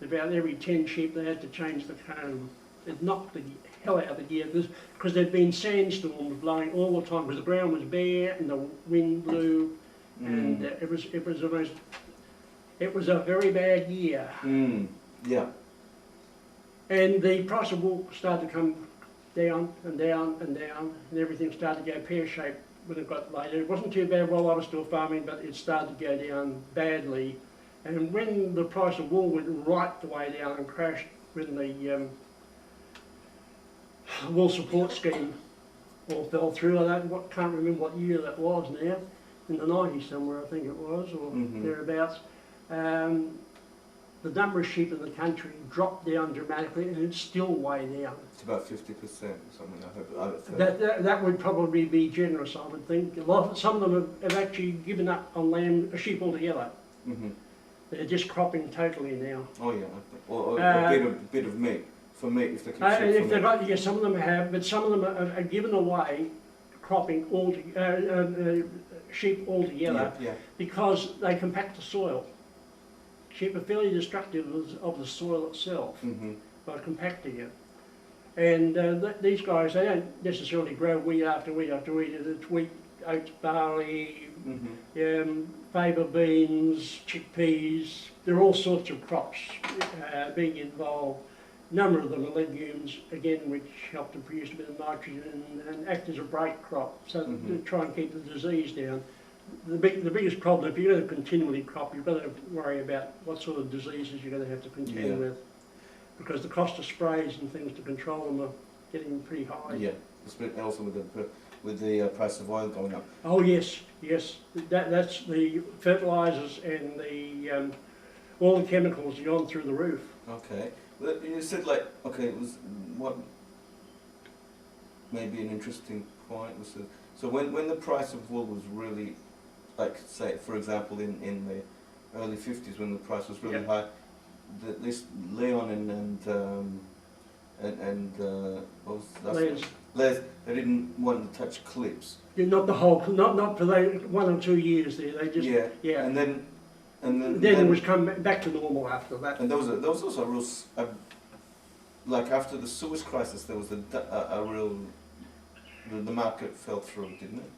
About every 10 sheep they had to change the comb. It knocked the hell out of the gear because there'd been sandstorms blowing all the time because the ground was bare and the wind blew, and it was a very bad year. Yeah. And the price of wool started to come down and down and down, and everything started to go pear-shaped when it got later. It wasn't too bad while I was still farming, but it started to go down badly. And when the price of wool went right the way down and crashed when the wool support scheme all fell through, can't remember what year that was now, in the 90s somewhere I think it was, or thereabouts. The number of sheep in the country dropped down dramatically, and it's still way down. It's about 50% or something. I've heard. That would probably be generous, I would think. Some of them have actually given up on sheep altogether. They're just cropping totally now. Oh yeah, or a bit of meat for meat if they keep sheep. If they've got, yeah, some of them have, but some of them are given away cropping sheep altogether because they compact the soil. Sheep are fairly destructive of the soil itself by compacting it. And these guys, they don't necessarily grow wheat after wheat after wheat. It's wheat, oats, barley, faba beans, chickpeas. There are all sorts of crops being involved. A number of them are legumes, again, which help to produce a bit of nitrogen and act as a brake crop, so to try and keep the disease down. The biggest problem, if you're going to continually crop, you've got to worry about what sort of diseases you're going to have to contend with, because the cost of sprays and things to control them are getting pretty high. Yeah, also with the price of oil going up. Oh yes, yes. That's the fertilisers and the all the chemicals have gone through the roof. Okay. Well, you said it was what maybe an interesting point was so when the price of wool was really, say for example in the early 50s when the price was really high, this Leon and what was that? Les, they didn't want to touch clips. Yeah, not the whole, not for 1 or 2 years there. They just and then it was come back to normal after that. And there was also a real after the Suez crisis, there was a real the market fell through, didn't it?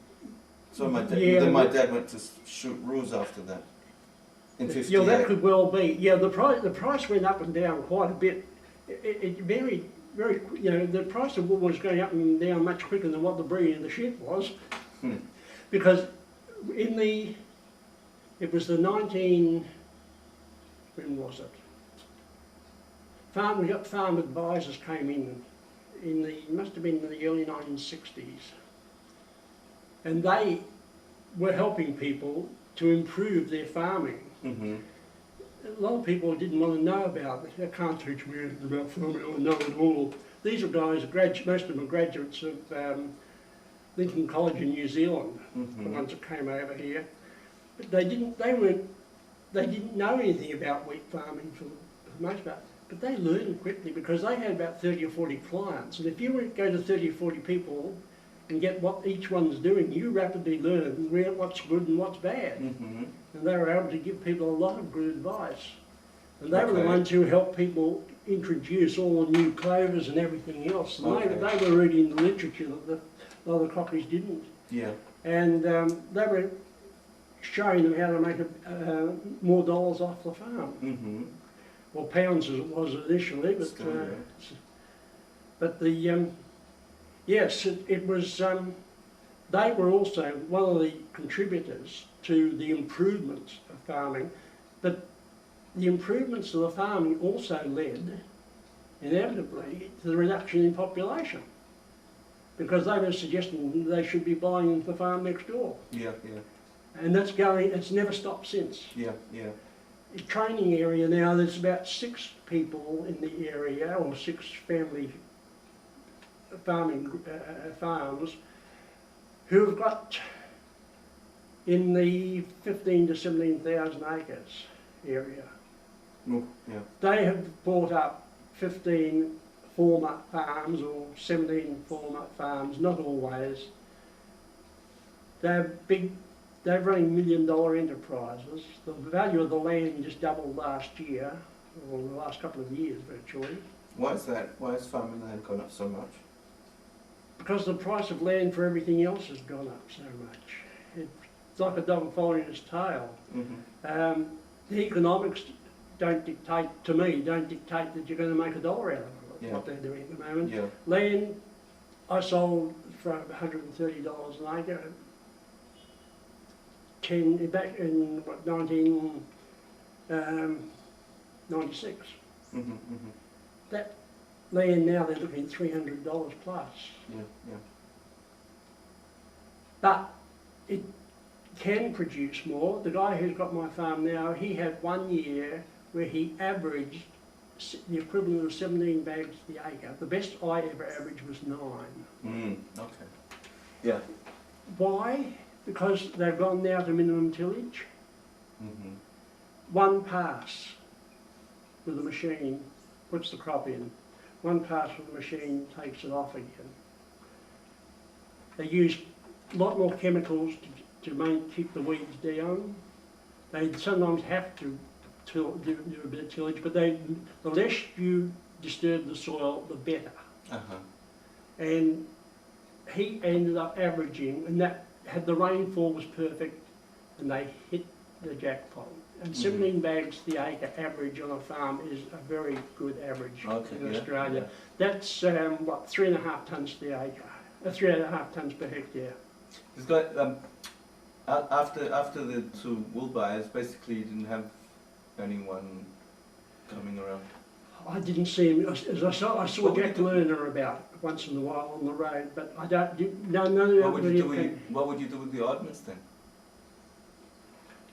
So my dad went to shoot roos after that in 58. Yeah, that could well be. Yeah, the price went up and down quite a bit. It varied very, the price of wool was going up and down much quicker than what the breeding of the sheep was, because it was the when was it? We got farm advisors came in must have been in the early 1960s, and they were helping people to improve their farming. A lot of people didn't want to know about it. They can't teach me anything about farming, I know it all. These are guys, most of them are graduates of Lincoln College in New Zealand, the ones that came over here. But they didn't know anything about wheat farming for the most part. But they learned quickly because they had about 30 or 40 clients. And if you go to 30 or 40 people and get what each one's doing, you rapidly learn what's good and what's bad. And they were able to give people a lot of good advice. And they were the ones who helped people introduce all the new clovers and everything else. And they were reading the literature that a lot of the cockneys didn't. Yeah. And they were showing them how to make more dollars off the farm. or pounds as it was initially, but Still, yeah. but the yes, it was. They were also one of the contributors to the improvements of farming, but the improvements of the farming also led, inevitably, to the reduction in population, because they were suggesting they should be buying the farm next door, Yeah, yeah, and that's going. It's never stopped since. yeah, yeah. The training area now, there's about 6 people in the area, or 6 family farming farms, who have got in the 15 to 17,000 acres area. Oh, yeah. They have bought up 15 former farms or 17 former farms, not always. They're big, they're running $1 million enterprises. The value of the land just doubled last year, or the last couple of years virtually. Why is that? Why has farming land gone up so much? Because the price of land for everything else has gone up so much. It's like a dog following its tail. Mm-hmm. The economics don't dictate, to me, don't dictate that you're going to make $1 out of it, Yeah. what they're doing at the moment. Yeah. Land, I sold for $130 an acre, back in what, 1996. Mm-hmm, mm-hmm. That land now they're looking at $300 plus. Yeah, yeah. But it can produce more. The guy who's got my farm now, he had 1 year where he averaged the equivalent of 17 bags to the acre. The best I ever averaged was 9. Okay. Yeah. Why? Because they've gone now to minimum tillage. Mm-hmm. 1 pass with the machine puts the crop in. 1 pass with the machine takes it off again. They use a lot more chemicals to keep the weeds down. They sometimes have to do a bit of tillage, but the less you disturb the soil, the better. Uh-huh. And he ended up averaging, and that had the rainfall was perfect, and they hit the jackpot. And 17 bags to the acre average on a farm is a very good average in Australia. That's what, 3.5 tonnes to the acre, 3.5 tonnes per hectare. It's got after the 2 wool buyers, basically you didn't have anyone coming around. I didn't see him. As I saw Jack Lerner about once in a while on the road, but I don't. None of What would you do with the oddments then?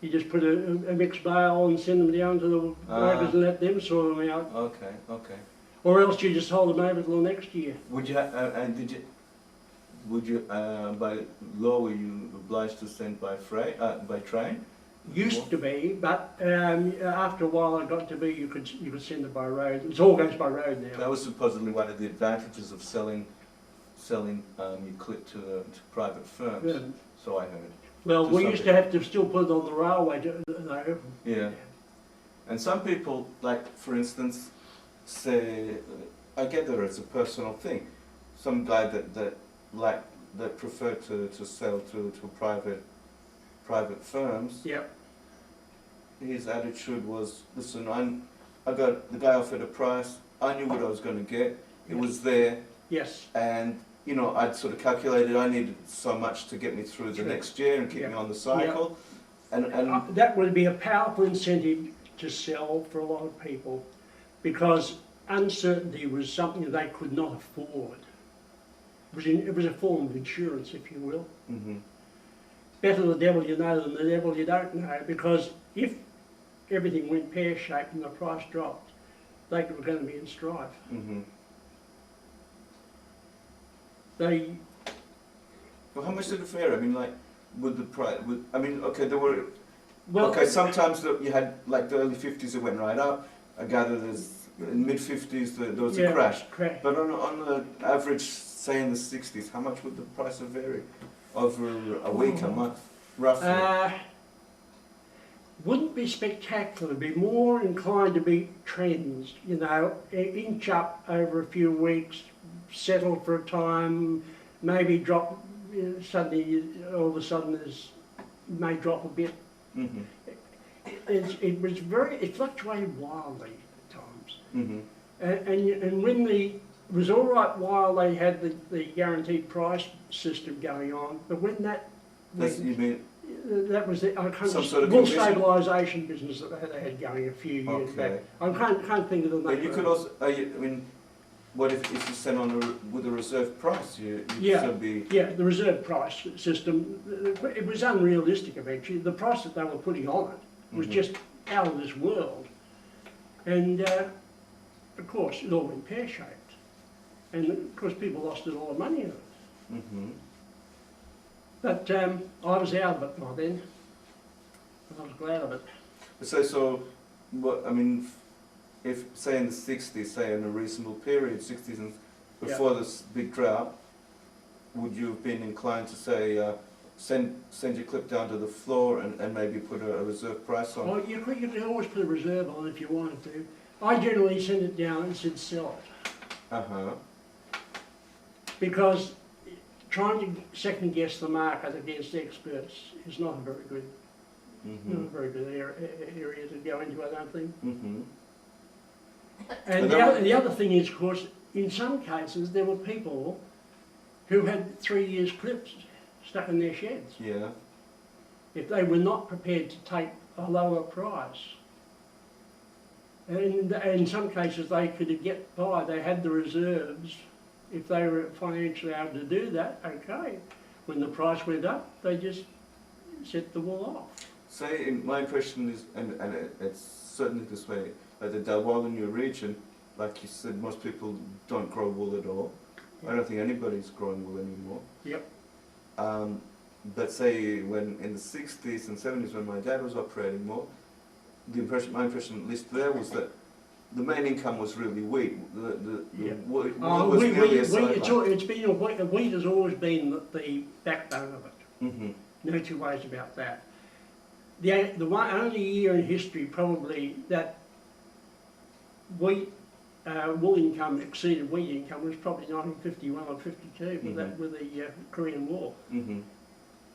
You just put a mixed bale and send them down to the brokers and let them sort them out. Okay, okay. Or else you just hold them over till next year. Would you by law were you obliged to send by train? Used to be, but after a while it got to be you could send it by road. It all goes by road now. That was supposedly one of the advantages of selling your clip to private firms. Yeah. So I heard. Well, we used to have to still put it on the railway, though. Yeah. And some people, like for instance, say, I get that it's a personal thing. Some guy that preferred to sell to private firms. Yep. His attitude was, listen, the guy offered a price. I knew what I was going to get. It was there. Yes. And you know, I'd sort of calculated I needed so much to get me through the next year and keep me on the cycle. And that would be a powerful incentive to sell for a lot of people, because uncertainty was something they could not afford. It was a form of insurance, if you will. Mm-hmm. Better the devil you know than the devil you don't know, because if everything went pear-shaped and the price dropped, they were going to be in strife. Mm-hmm. Well, how much did it fare? I mean, like, with the price, okay, there were, sometimes you had, like, the early 50s it went right up. I gather there's, in mid-50s there was a crash. But on the average, say in the 60s, how much would the price have varied? Over a week, a month, roughly? Wouldn't be spectacular, be more inclined to be trends, you know, inch up over a few weeks, settle for a time, maybe drop, suddenly, all of a sudden may drop a bit. Mm-hmm. It fluctuated wildly at Mm-hmm. And when it was all right while they had the guaranteed price system going on, but when that That's, you mean, that was the some sort of wool commission? stabilisation business that they had going a few years back. Okay. I can't think of the name. But you could also, I mean, what if you sent on with a reserve price? You'd Yeah. still be. Yeah, the reserve price system, it was unrealistic eventually. The price that they were putting on it was Mhm. just out of this world. And of course, it all went pear-shaped. And of course, people lost a lot of money in it. Mm-hmm. But I was out of it by then. And I was glad of it. So, what, I mean, if, say in the 60s, say in a reasonable period, 60s and before this big drought, would you have been inclined to say, send your clip down to the floor and maybe put a reserve price on? Well, you could always put a reserve on if you wanted to. I generally sent it down and said sell it. Uh-huh. Because trying to second guess the market against experts is not a very good, not a very good area to go into, I don't think. Mm-hmm. And the other thing is, of course, in some cases there were people who had 3 years clips stuck in their sheds. Yeah. If they were not prepared to take a lower price. And in some cases they could get by, they had the reserves. If they were financially able to do that, okay. When the price went up, they just set the wool off. Say, my impression is, and it's certainly this way, like the Dalwallinu region, like you said, most people don't grow wool at all. I don't think anybody's growing wool anymore. Yep. But say when in the 60s and 70s when my dad was operating more, my impression at least there was that the main income was really wheat. Yeah. Wool was merely a sideline. Wheat has always been the backbone of it. Mm-hmm. No two ways about that. The one only year in history probably that wheat wool income exceeded wheat income was probably 1951 or 52 with that with the Korean War. Mm-hmm.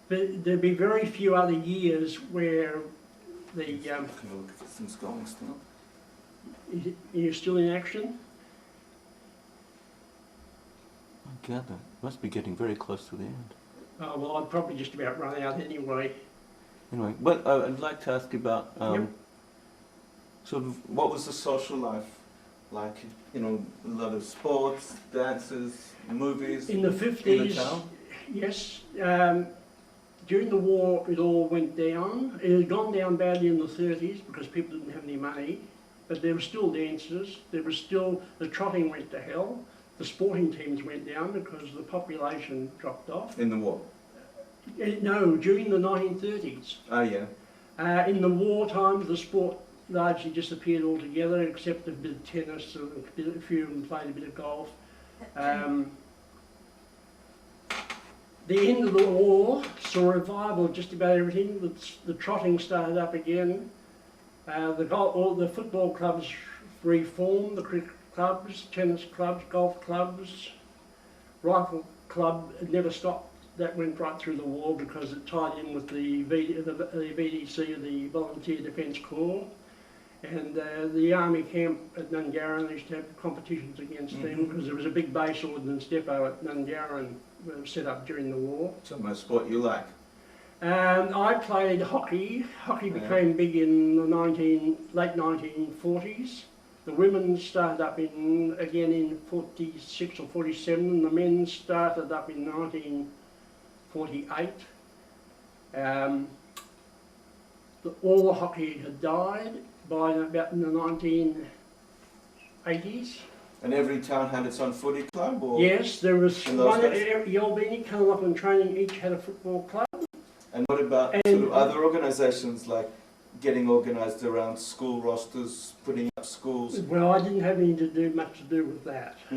But there'd be very few other years where the Can I look if this thing's going still? you're still in action. I gather. Must be getting very close to the end. Well, I'd probably just about run out anyway. Anyway, but I'd like to ask you about Yep. Sort of, what was the social life like? You know, a lot of sports, dances, movies In the in the 50s, town? yes. During the war, it all went down. It had gone down badly in the 30s because people didn't have any money. But there were still dances. There was still, the trotting went to hell. The sporting teams went down because the population dropped off. In the war? No, during the 1930s. Oh yeah. In the war times, the sport largely disappeared altogether, except a bit of tennis and a few of them played a bit of golf. The end of the war saw a revival of just about everything. The trotting started up again. All the football clubs reformed, the cricket clubs, tennis clubs, golf clubs, rifle club never stopped. That went right through the war because it tied in with the VDC, the Volunteer Defence Corps, and the army camp at Nungarran. They used to have competitions against them because there was a big base ordnance depot at Nungarran set up during the war. Some of sport you like? I played hockey. Hockey became big in the late 1940s. The women started up again in 46 or 47, and the men started up in 1948. All the hockey had died by about in the 1980s. And every town had its own footy club? Or Yes, there was in those one at days? Yelbini, Cunnamuck Training, each had a football club. And what about sort of other organisations like getting organised around school rosters, putting up schools? Well, I didn't have much to do with that.